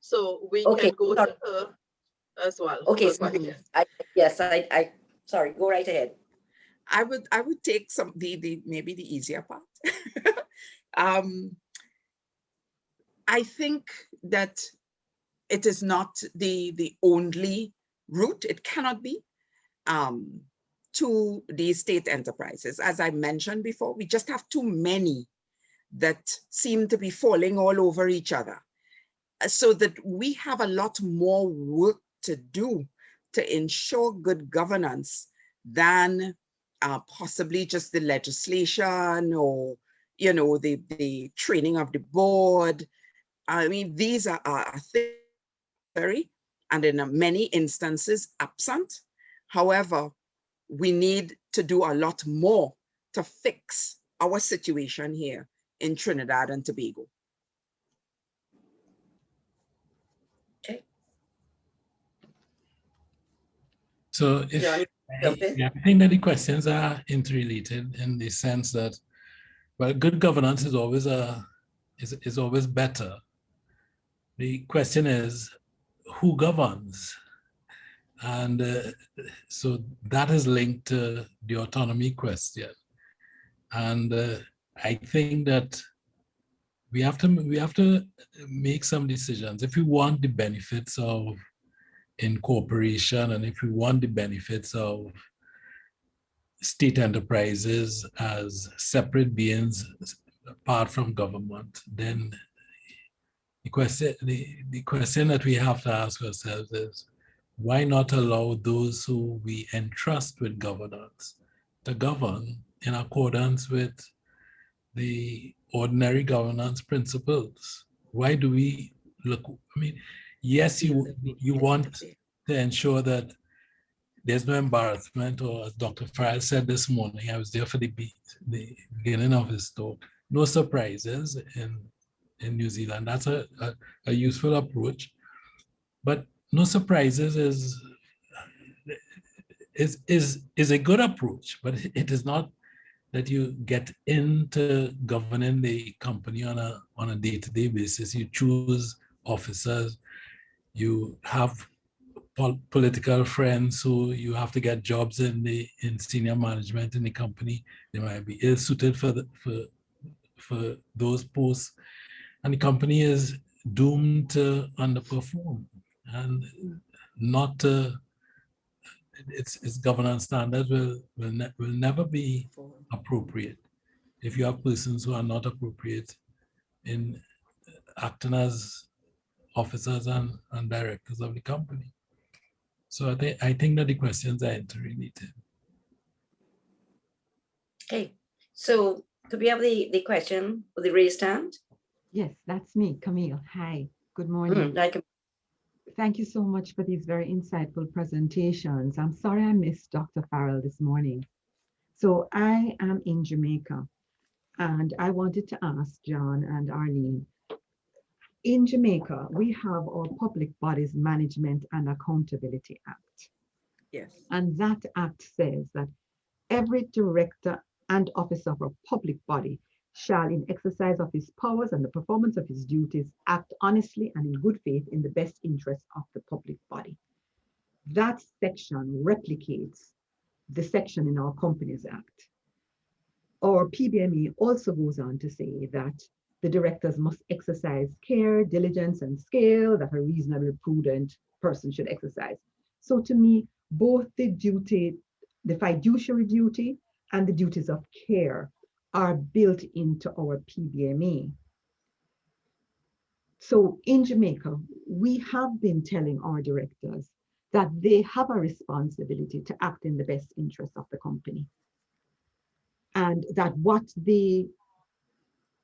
so we can go to her as well. Okay, so sorry, go right ahead. I would take some maybe the easier part. I think that it is not the only route. It cannot be to these state enterprises. As I mentioned before, we just have too many that seem to be falling all over each other, so that we have a lot more work to do to ensure good governance than possibly just the legislation or, you know, the training of the board. I mean, these are necessary and in many instances absent. However, we need to do a lot more to fix our situation here in Trinidad and Tobago. Okay. So I think that the questions are interrelated in the sense that, well, good governance is always is always better. The question is, who governs? And so that is linked to the autonomy question. And I think that we have to make some decisions. If we want the benefits of incorporation, and if we want the benefits of state enterprises as separate beings apart from government, then the question that we have to ask ourselves is, why not allow those who we entrust with governance to govern in accordance with the ordinary governance principles? Why do we look? I mean, yes, you want to ensure that there's no embarrassment, or as Dr. Farrell said this morning, I was there for the beginning of his talk, no surprises in New Zealand. That's a useful approach. But no surprises is a good approach, but it is not that you get into governing the company on a day-to-day basis. You choose officers, you have political friends who you have to get jobs in senior management in the company. They might be ill-suited for those posts, and the company is doomed to underperform and not to. Its governance standards will never be appropriate if you have persons who are not appropriate in acting as officers and directors of the company. So I think that the questions are interrelated. Okay, so could we have the question with the raised hand? Yes, that's me, Camille. Hi, good morning. Thank you so much for these very insightful presentations. I'm sorry I missed Dr. Farrell this morning. So I am in Jamaica, and I wanted to ask John and Arlene. In Jamaica, we have our Public Bodies Management and Accountability Act. Yes. And that act says that every director and officer of a public body shall, in exercise of his powers and the performance of his duties, act honestly and in good faith in the best interest of the public body. That section replicates the section in our Companies Act. Our PBME also goes on to say that the directors must exercise care, diligence, and skill that a reasonably prudent person should exercise. So to me, both the duty, the fiduciary duty and the duties of care are built into our PBME. So in Jamaica, we have been telling our directors that they have a responsibility to act in the best interest of the company. And that what the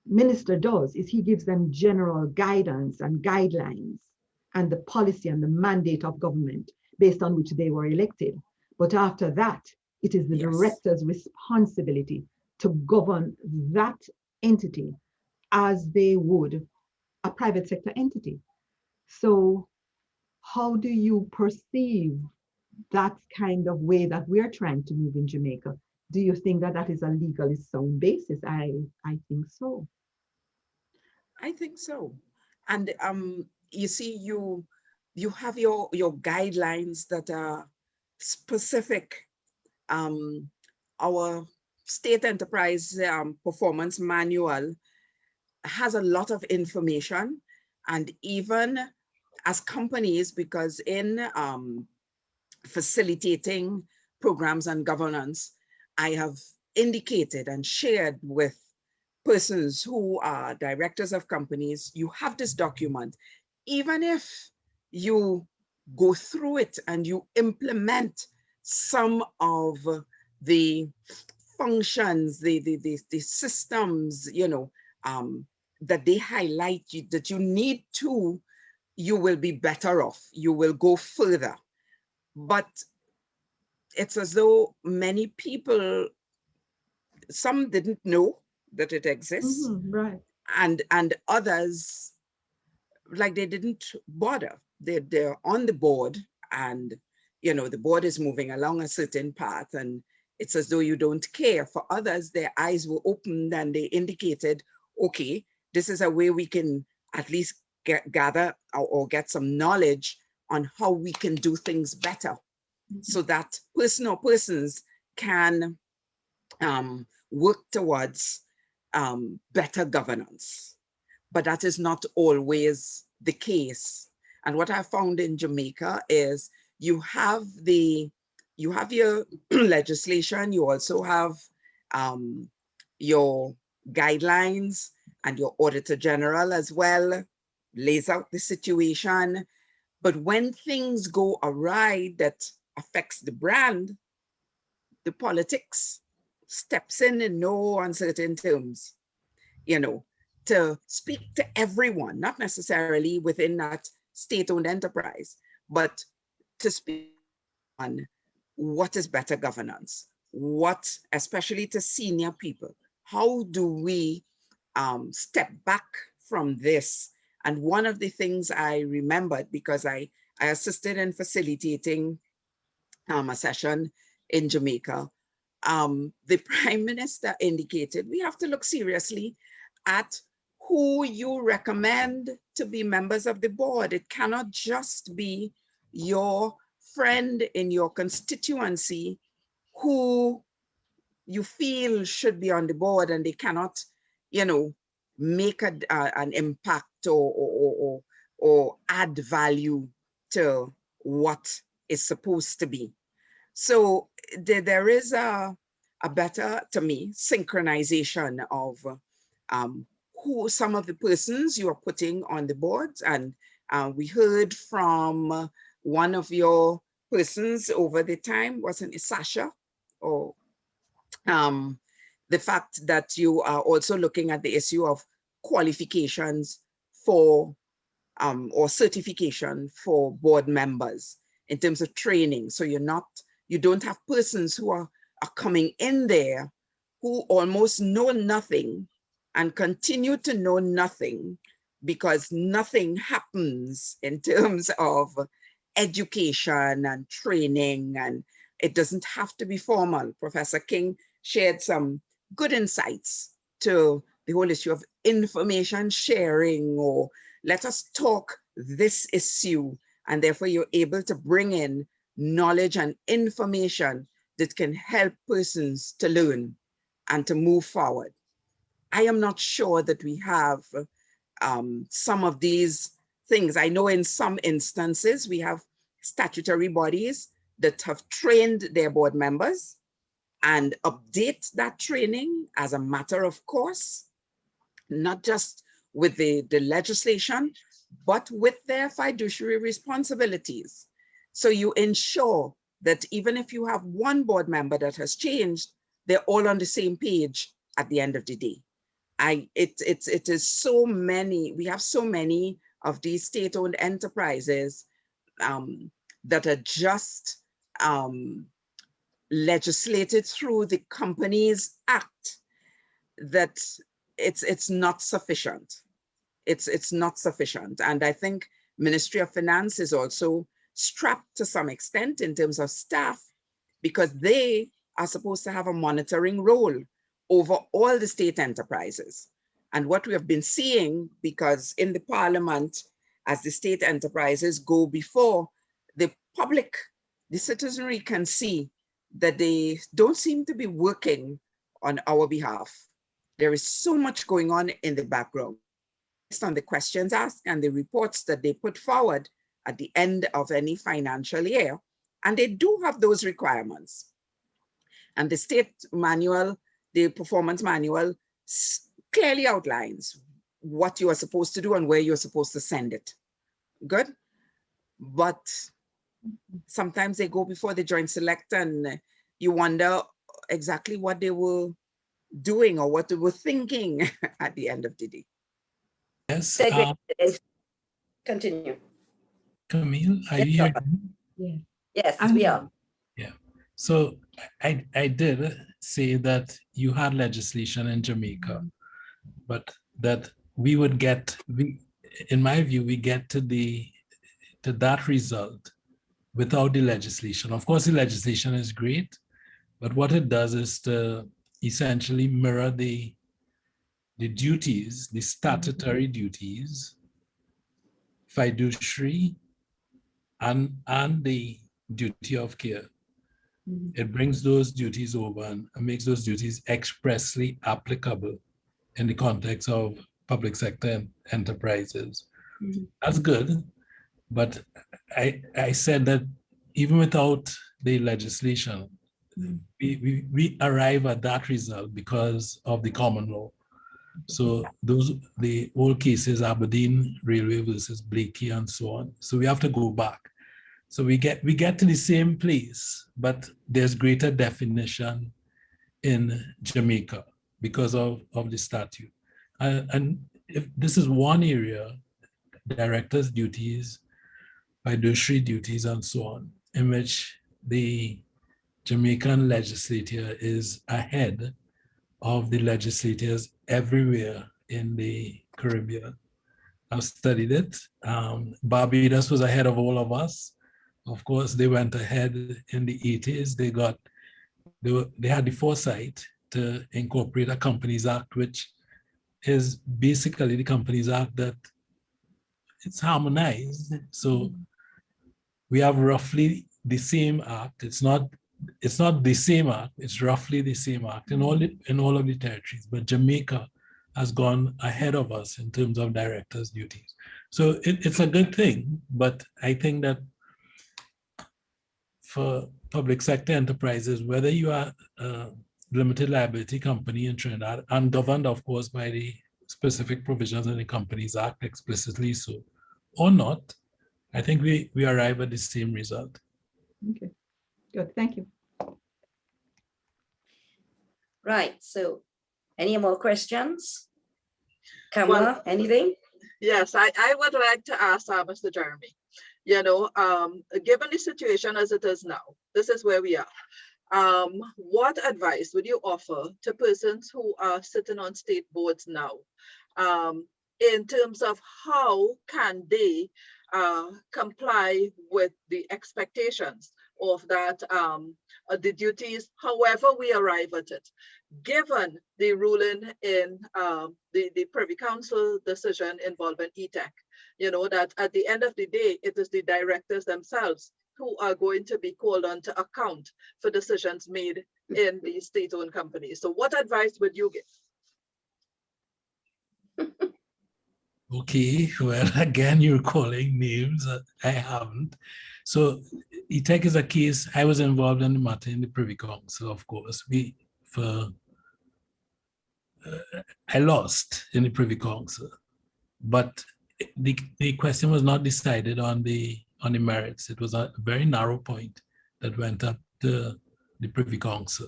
minister does is he gives them general guidance and guidelines and the policy and the mandate of government based on which they were elected. But after that, It is the Yes. director's responsibility to govern that entity as they would a private sector entity. So how do you perceive that kind of way that we're trying to move in Jamaica? Do you think that that is a legally sound basis? I think so. I think so. And you see, you have your guidelines that are specific. Our state enterprise performance manual has a lot of information, and even as companies, because in facilitating programs and governance, I have indicated and shared with persons who are directors of companies, you have this document. Even if you go through it and you implement some of the functions, the systems, you know, that they highlight you, that you need to, you will be better off. You will go further. But it's as though many people, some didn't know that it exists, Right. and others, like, they didn't bother. They're on the board, and you know, the board is moving along a certain path, and it's as though you don't care. For others, their eyes were opened and they indicated, okay, this is a way we can at least gather or get some knowledge on how we can do things better, so that person or persons can work towards better governance. But that is not always the case. And what I found in Jamaica is you have your legislation, you also have your guidelines, and your Auditor General as well lays out the situation. But when things go awry that affects the brand, the politics steps in no uncertain terms, you know, to speak to everyone, not necessarily within that state-owned enterprise, but to speak on what is better governance, what, especially to senior people, how do we step back from this? And one of the things I remembered, because I assisted in facilitating a session in Jamaica, the Prime Minister indicated we have to look seriously at who you recommend to be members of the board. It cannot just be your friend in your constituency who you feel should be on the board, and they cannot, you know, make an impact or add value to what is supposed to be. So there is a better, to me, synchronization of who some of the persons you are putting on the boards. And we heard from one of your persons over the time, wasn't it Sasha? Or the fact that you are also looking at the issue of qualifications for or certification for board members in terms of training. So you don't have persons who are coming in there who almost know nothing and continue to know nothing, because nothing happens in terms of education and training, and it doesn't have to be formal. Professor King shared some good insights to the whole issue of information sharing, or let us talk this issue, and therefore you're able to bring in knowledge and information that can help persons to learn and to move forward. I am not sure that we have some of these things. I know in some instances we have statutory bodies that have trained their board members and update that training as a matter of course, not just with the legislation, but with their fiduciary responsibilities. So you ensure that even if you have one board member that has changed, they're all on the same page at the end of the day. It is so many, we have so many of these state-owned enterprises that are just legislated through the Companies Act, that it's not sufficient. It's not sufficient. And I think Ministry of Finance is also strapped to some extent in terms of staff, because they are supposed to have a monitoring role over all the state enterprises. And what we have been seeing, because in the Parliament, as the state enterprises go before the public, the citizenry can see that they don't seem to be working on our behalf. There is so much going on in the background based on the questions asked and the reports that they put forward at the end of any financial year. And they do have those requirements. And the state manual, the performance manual, clearly outlines what you are supposed to do and where you're supposed to send it. Good. But sometimes they go before the joint select and you wonder exactly what they were doing or what they were thinking at the end of the day. Yes. Continue. Camille, are you here? Yeah. Yes, we are. Yeah. So I did say that you had legislation in Jamaica, but that we would get, in my view, we get to that result without the legislation. Of course, the legislation is great, but what it does is to essentially mirror the duties, the statutory duties, fiduciary, and the duty of care. It brings those duties over and makes those duties expressly applicable in the context of public sector enterprises. That's good, but I said that even without the legislation, we arrive at that result because of the common law. So the old cases, Aberdeen Railway versus Blakey and so on. So we have to go back. So we get to the same place, but there's greater definition in Jamaica because of the statute. And if this is one area, directors' duties, fiduciary duties, and so on, in which the Jamaican legislature is ahead of the legislators everywhere in the Caribbean. I've studied it. Barbados was ahead of all of us. Of course, they went ahead in the 80s. They had the foresight to incorporate a Companies Act, which is basically the Companies Act that it's harmonized. So we have roughly the same act. It's not the same act. It's roughly the same act in all of the territories. But Jamaica has gone ahead of us in terms of directors' duties. So it's a good thing. But I think that for public sector enterprises, whether you are a limited liability company in Trinidad and governed, of course, by the specific provisions in the Companies Act explicitly so, or not, I think we arrive at the same result. Okay, good, thank you. Right, so any more questions? Kamala, anything? Yes, I would like to ask Mr. Jeremie, given the situation as it is now, this is where we are. What advice would you offer to persons who are sitting on state boards now in terms of how can they comply with the expectations of that, the duties, however we arrive at it, given the ruling in the Privy Council decision involving ETEC, that at the end of the day, it is the directors themselves who are going to be called on to account for decisions made in the state-owned companies. So what advice would you give? Okay, well, again, you're calling names. I haven't. So ETEC is a case, I was involved in the matter in the Privy Council, of course. I lost in the Privy Council, but the question was not decided on the merits. It was a very narrow point that went up to the Privy Council,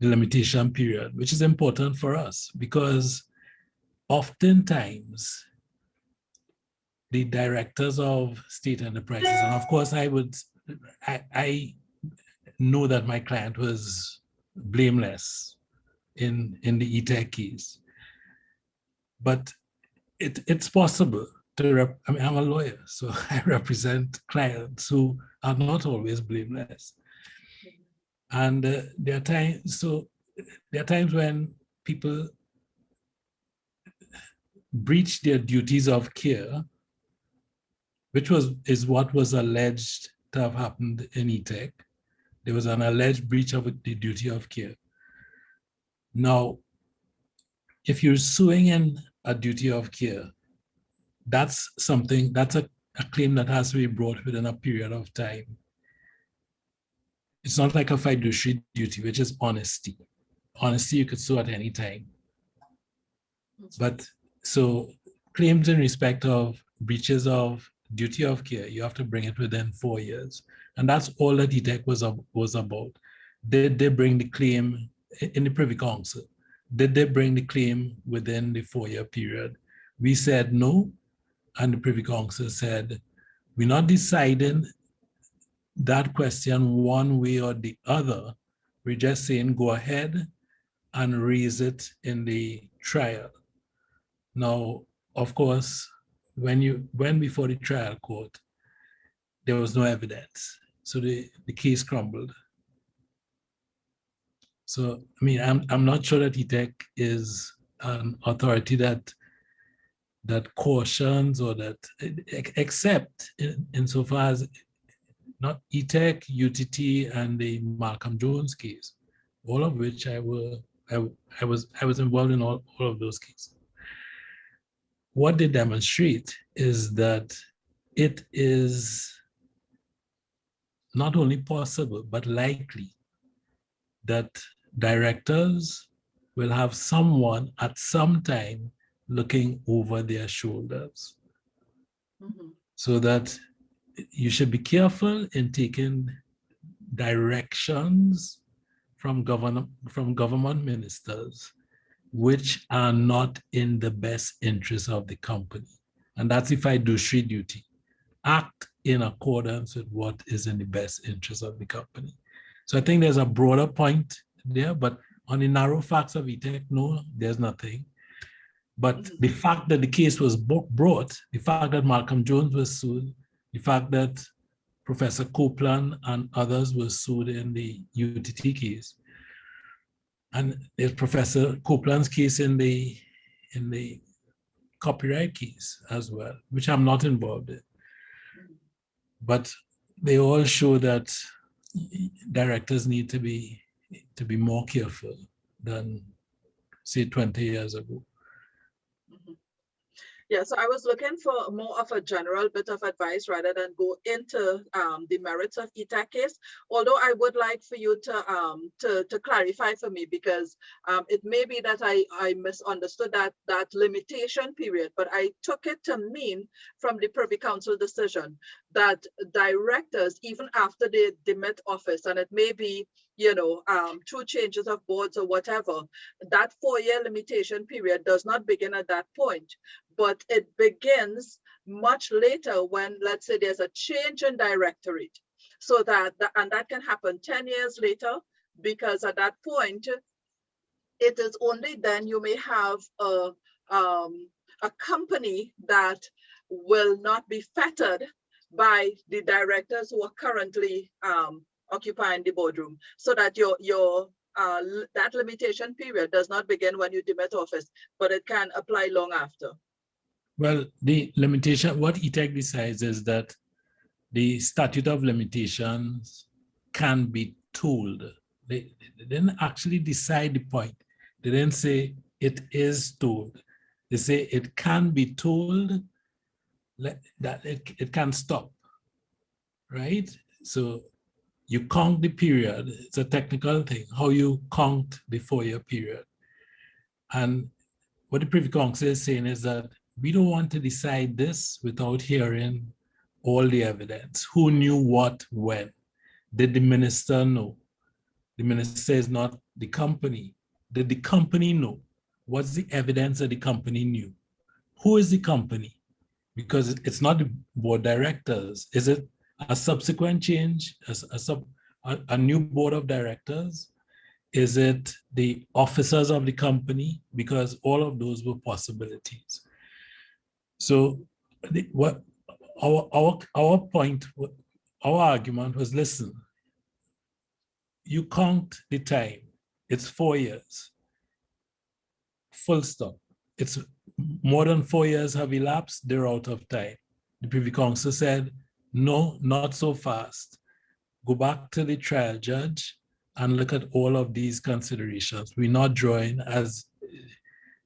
the limitation period, which is important for us because oftentimes the directors of state enterprises, and of course I know that my client was blameless in the e-tech case. But it's possible to, I mean, I'm a lawyer, so I represent clients who are not always blameless. And there are times when people breach their duties of care, which is what was alleged to have happened in e-tech. There was an alleged breach of the duty of care. Now, if you're suing in a duty of care, that's a claim that has to be brought within a period of time. It's not like a fiduciary duty, which is honesty. Honesty, you could sue at any time. But so claims in respect of breaches of duty of care, you have to bring it within 4 years. And that's all that e-tech was about. Did they bring the claim in the Privy Council? Did they bring the claim within the 4-year period? We said no, and the Privy Council said, we're not deciding that question one way or the other. We're just saying go ahead and raise it in the trial. Now, of course, when before the trial court, there was no evidence. So the case crumbled. So, I mean, I'm not sure that e-tech is an authority that cautions or that, except insofar as not e-tech, UTT, and the Malcolm Jones case, all of which I was involved in all of those cases. What they demonstrate is that it is not only possible, but likely that directors will have someone at some time looking over their shoulders. Mm-hmm. So that you should be careful in taking directions from government ministers which are not in the best interest of the company. And that's the fiduciary duty. Act in accordance with what is in the best interest of the company. So I think there's a broader point there, but on the narrow facts of e-tech, no, there's nothing. But the fact that the case was brought, the fact that Malcolm Jones was sued, the fact that Professor Copeland and others were sued in the UTT case, and there's Professor Copeland's case in the copyright case as well, which I'm not involved in. But they all show that directors need to be more careful than, say, 20 years ago. Yeah, so I was looking for more of a general bit of advice rather than go into the merits of e-tech case. Although I would like for you to clarify for me, because it may be that I misunderstood that limitation period, but I took it to mean from the Privy Council decision that directors, even after they demit office, and it may be, you know, through changes of boards or whatever, that 4-year limitation period does not begin at that point. But it begins much later when, let's say, there's a change in directorate. So that can happen 10 years later, because at that point, it is only then you may have a company that will not be fettered by the directors who are currently occupying the boardroom, so that that limitation period does not begin when you demit office, but it can apply long after. Well, the limitation, what e-tech decides is that the statute of limitations can be told. They didn't actually decide the point. They didn't say it is told. They say it can be told, that it can stop, right? So you count the period. It's a technical thing, how you count the 4-year period. And what the Privy Council is saying is that we don't want to decide this without hearing all the evidence. Who knew what when? Did the minister know? The minister is not the company. Did the company know? What's the evidence that the company knew? Who is the company? Because it's not the board directors. Is it a subsequent change? a new board of directors? Is it the officers of the company? Because all of those were possibilities. So what our point, our argument was, listen, you count the time. It's 4 years. Full stop. It's more than 4 years have elapsed, they're out of time. The Privy Council said, no, not so fast. Go back to the trial judge and look at all of these considerations. We're not drawing, as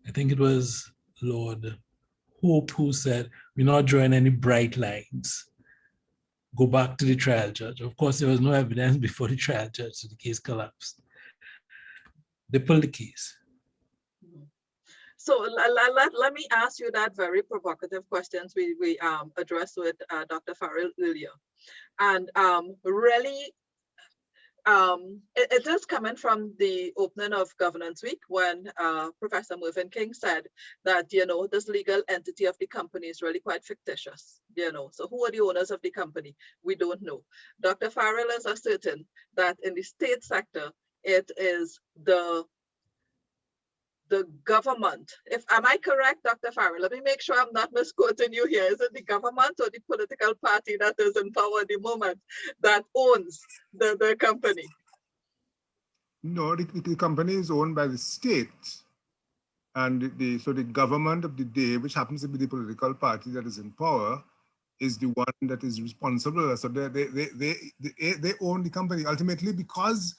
I think it was Lord Hope who said, we're not drawing any bright lines. Go back to the trial judge. Of course, there was no evidence before the trial judge, so the case collapsed. They pulled the case. So let me ask you that very provocative questions we addressed with Dr. Farrell earlier. And really, it is coming from the opening of Governance Week when Professor Mervyn King said that, you know, this legal entity of the company is really quite fictitious, you know. So who are the owners of the company? We don't know. Dr. Farrell is asserting that in the state sector, it is the government. Am I correct, Dr. Farrell? Let me make sure I'm not misquoting you here. Is it the government or the political party that is in power at the moment that owns the company? No, the company is owned by the state. And so the government of the day, which happens to be the political party that is in power, is the one that is responsible. So they own the company ultimately because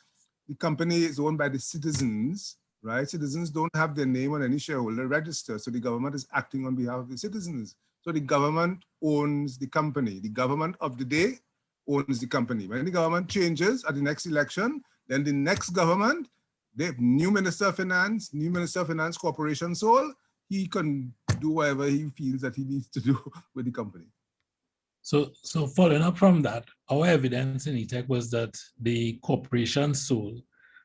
the company is owned by the citizens. Right? Citizens don't have their name on any shareholder register, so the government is acting on behalf of the citizens. So the government owns the company. The government of the day owns the company. When the government changes at the next election, then the next government, the new Minister of Finance, Corporation Sole, he can do whatever he feels that he needs to do with the company. So following up from that, our evidence in ETEC was that the Corporation Sole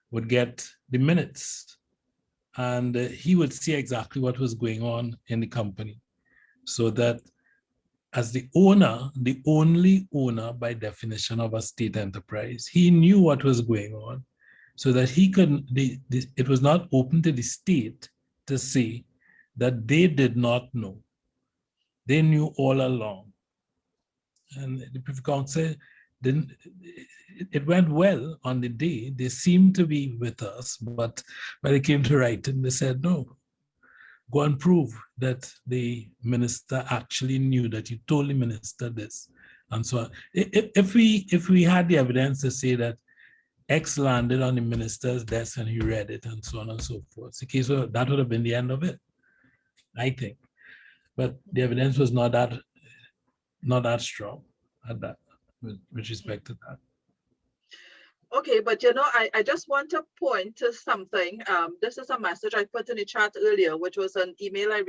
would get the minutes and he would see exactly what was going on in the company. So that as the owner, the only owner by definition of a state enterprise, he knew what was going on so that he could, it was not open to the state to say that they did not know. They knew all along. And the Privy Council didn't, it went well on the day. They seemed to be with us, but when it came to writing, they said, no, go and prove that the minister actually knew, that you told the minister this. And so on. If we had the evidence to say that X landed on the minister's desk and he read it and so on and so forth, the case that would have been the end of it, I think. But the evidence was not that strong at that, with respect to that. Okay, but you know, I just want to point to something. This is a message I put in the chat earlier, which was an email I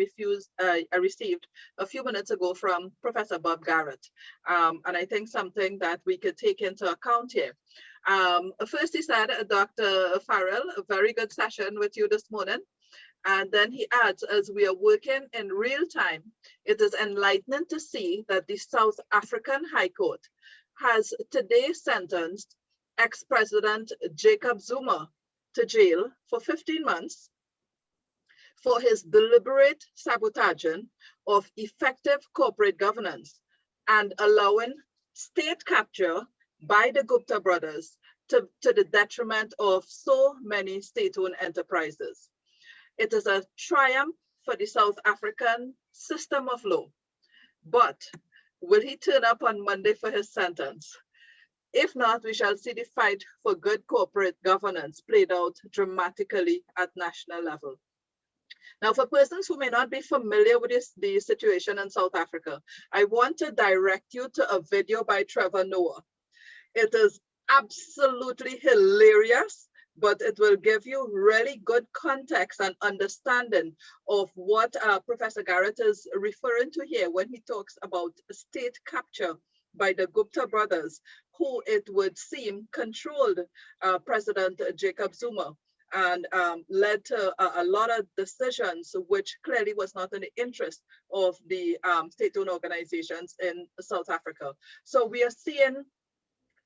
received a few minutes ago from Professor Bob Garrett. And I think something that we could take into account here. First, he said, Dr. Farrell, a very good session with you this morning. And then he adds, as we are working in real time, it is enlightening to see that the South African High Court has today sentenced ex-President Jacob Zuma to jail for 15 months for his deliberate sabotaging of effective corporate governance and allowing state capture by the Gupta brothers to the detriment of so many state-owned enterprises. It is a triumph for the South African system of law. But will he turn up on Monday for his sentence? If not, we shall see the fight for good corporate governance played out dramatically at national level. Now, for persons who may not be familiar with the situation in South Africa, I want to direct you to a video by Trevor Noah. It is absolutely hilarious, but it will give you really good context and understanding of what Professor Garrett is referring to here when he talks about state capture by the Gupta brothers, who it would seem controlled President Jacob Zuma and led to a lot of decisions which clearly was not in the interest of the state-owned organizations in South Africa. So we are seeing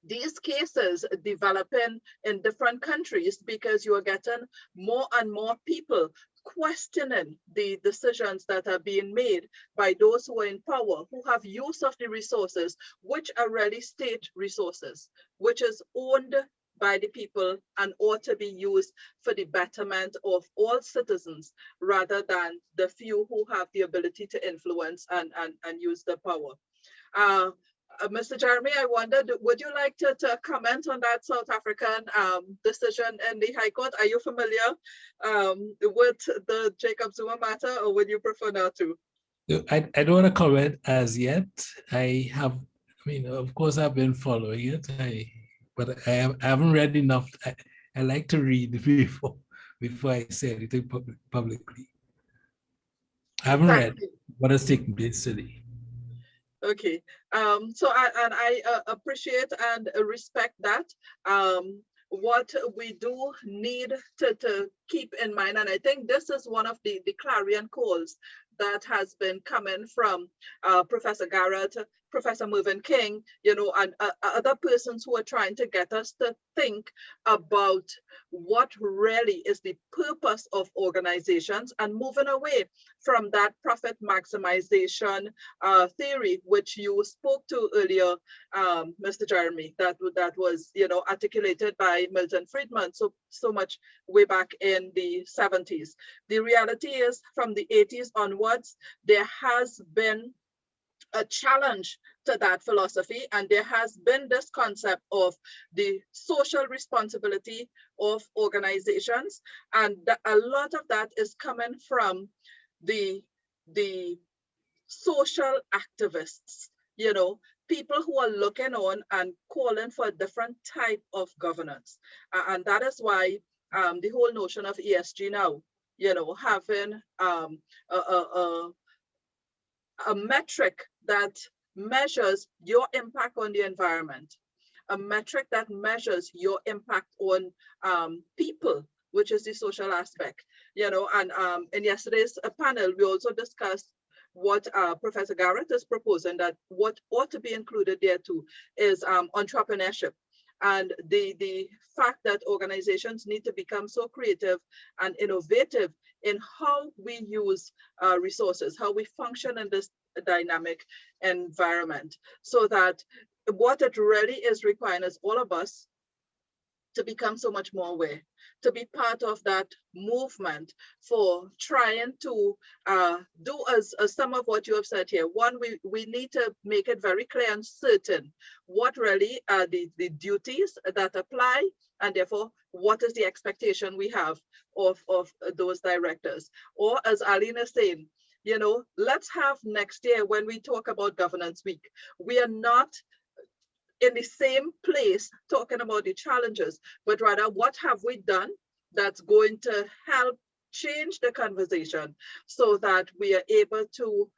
these cases developing in different countries because you are getting more and more people questioning the decisions that are being made by those who are in power, who have use of the resources, which are really state resources, which is owned by the people and ought to be used for the betterment of all citizens rather than the few who have the ability to influence and use the power. Mr. Jeremie, I wondered, would you like to comment on that South African decision in the High Court? Are you familiar with the Jacob Zuma matter, or would you prefer not to? I don't want to comment as yet. I mean, of course, I've been following it, but I haven't read enough. I like to read before I say anything publicly. I haven't read what has taken place today. Okay, so I appreciate and respect that. What we do need to keep in mind, and I think this is one of the clarion calls that has been coming from Professor Garrett, Professor Mervyn King, and other persons who are trying to get us to think about what really is the purpose of organizations and moving away from that profit maximization theory, which you spoke to earlier, Mr. Jeremie, that was, articulated by Milton Friedman so much way back in the 70s. The reality is, from the 80s onwards, there has been a challenge to that philosophy, and there has been this concept of the social responsibility of organizations, and a lot of that is coming from the social activists, people who are looking on and calling for a different type of governance. And that is why the whole notion of ESG now, having a metric that measures your impact on the environment, a metric that measures your impact on people, which is the social aspect, and in yesterday's panel, we also discussed what Professor Garrett is proposing, that what ought to be included there too is entrepreneurship. And the fact that organizations need to become so creative and innovative in how we use resources, how we function in this dynamic environment, so that what it really is requiring is all of us to become so much more aware, to be part of that movement for trying to do as some of what you have said here. One, we need to make it very clear and certain what really are the duties that apply, and therefore what is the expectation we have of those directors. Or as Arlene is saying, let's have next year, when we talk about Governance Week, we are not in the same place talking about the challenges, but rather what have we done that's going to help change the conversation so that we are able to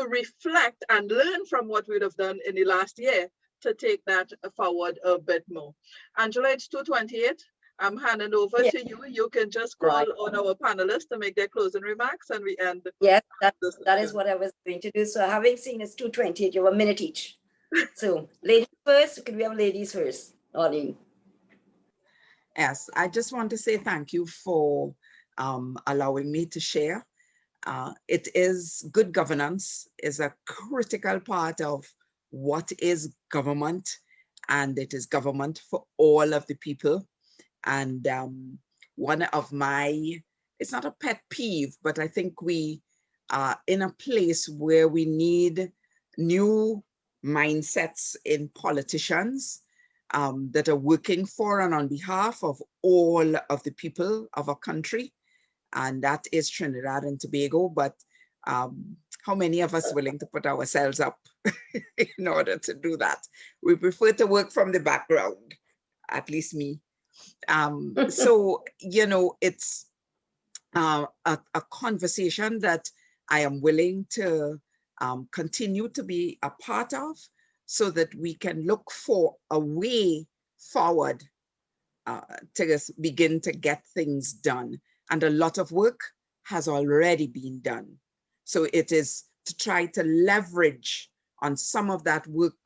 reflect and learn from what we'd have done in the last year to take that forward a bit more. Angela, it's 2:28. I'm handing over to you. You can just call on our panelists to make their closing remarks, and we end. Yes, that is what I was going to do. So having seen it's 2:28, you have a minute each. So ladies first, could we have ladies first? Arlene. Yes, I just want to say thank you for allowing me to share. It is good governance is a critical part of what is government, and it is government for all of the people. And one of my, it's not a pet peeve, but I think we are in a place where we need new mindsets in politicians that are working for and on behalf of all of the people of our country. And that is Trinidad and Tobago. But how many of us willing to put ourselves up in order to do that? We prefer to work from the background, at least me. So, it's a conversation that I am willing to continue to be a part of, so that we can look for a way forward to begin to get things done. And a lot of work has already been done. So it is to try to leverage on some of that work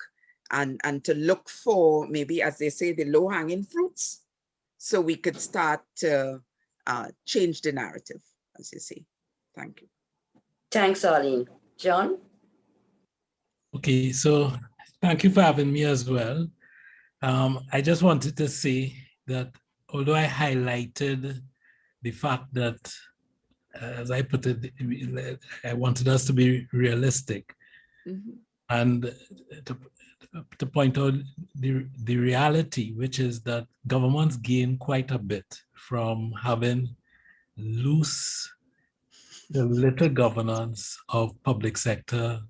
and to look for maybe, as they say, the low-hanging fruits, so we could start to change the narrative, as you say. Thank you. Thanks, Arlene. John? Okay, so thank you for having me as well. I just wanted to say that although I highlighted the fact that, as I put it, I wanted us to be realistic, and to point out the reality, which is that governments gain quite a bit from having loose, little governance of public sector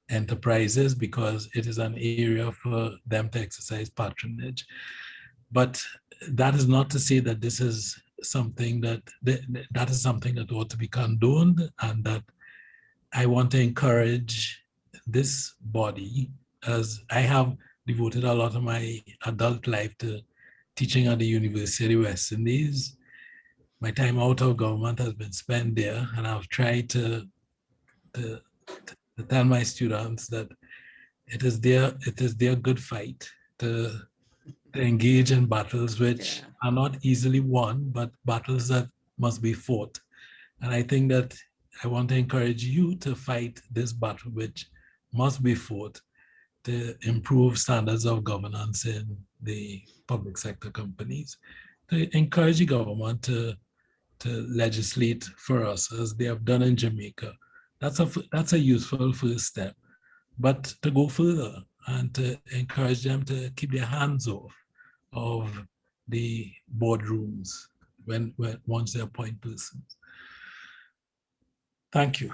enterprises, because it is an area for them to exercise patronage. But that is not to say that this is something that is something that ought to be condoned, and that I want to encourage this body, as I have devoted a lot of my adult life to teaching at the University of the West Indies. My time out of government has been spent there, and I've tried to tell my students that it is their good fight to engage in battles which are not easily won, but battles that must be fought. And I think that I want to encourage you to fight this battle which must be fought to improve standards of governance in the public sector companies, to encourage the government to legislate for us, as they have done in Jamaica. That's a useful first step. But to go further and to encourage them to keep their hands off of the boardrooms once they appoint persons. Thank you.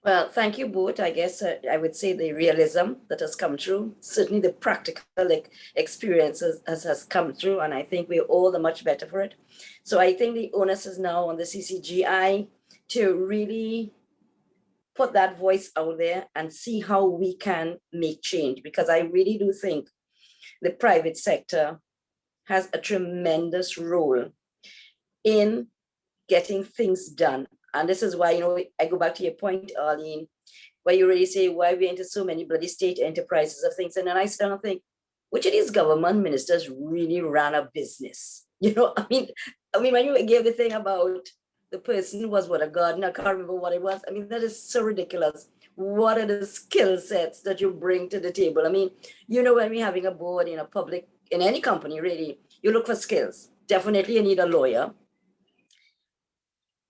Well, thank you both. I guess I would say the realism that has come through, certainly the practical experiences has come through, and I think we're all the much better for it. So I think the onus is now on the CCGI to really put that voice out there and see how we can make change, because I really do think the private sector has a tremendous role in getting things done. And this is why, I go back to your point, Arlene, where you really say, why we're into so many bloody state enterprises of things. And then I start to think, which of these government ministers really ran a business? I mean, when you gave the thing about the person who was a gardener, I can't remember what it was. I mean, that is so ridiculous. What are the skill sets that you bring to the table? I mean, when we're having a board in a public, in any company, really, you look for skills. Definitely you need a lawyer.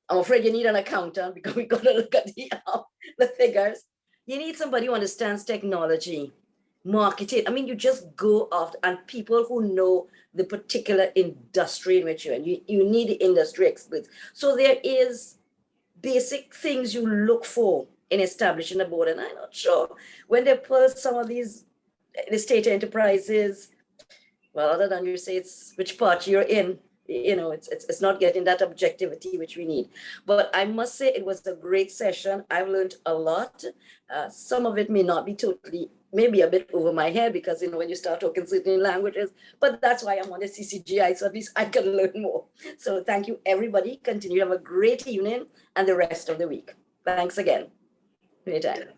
I'm afraid you need an accountant, because we got to look at the figures. You need somebody who understands technology, marketing. I mean, you just go after, and people who know the particular industry in which you're in. You need the industry experts. So there is basic things you look for in establishing a board. And I'm not sure when they pull some of these the state enterprises, well, other than you say it's which part you're in, it's not getting that objectivity which we need. But I must say it was a great session. I've learned a lot. Some of it may not be totally, maybe a bit over my head, because when you start talking certain languages, but that's why I'm on the CCGI, so at least I can learn more. So thank you, everybody. Continue to have a great evening and the rest of the week. Thanks again. Anytime.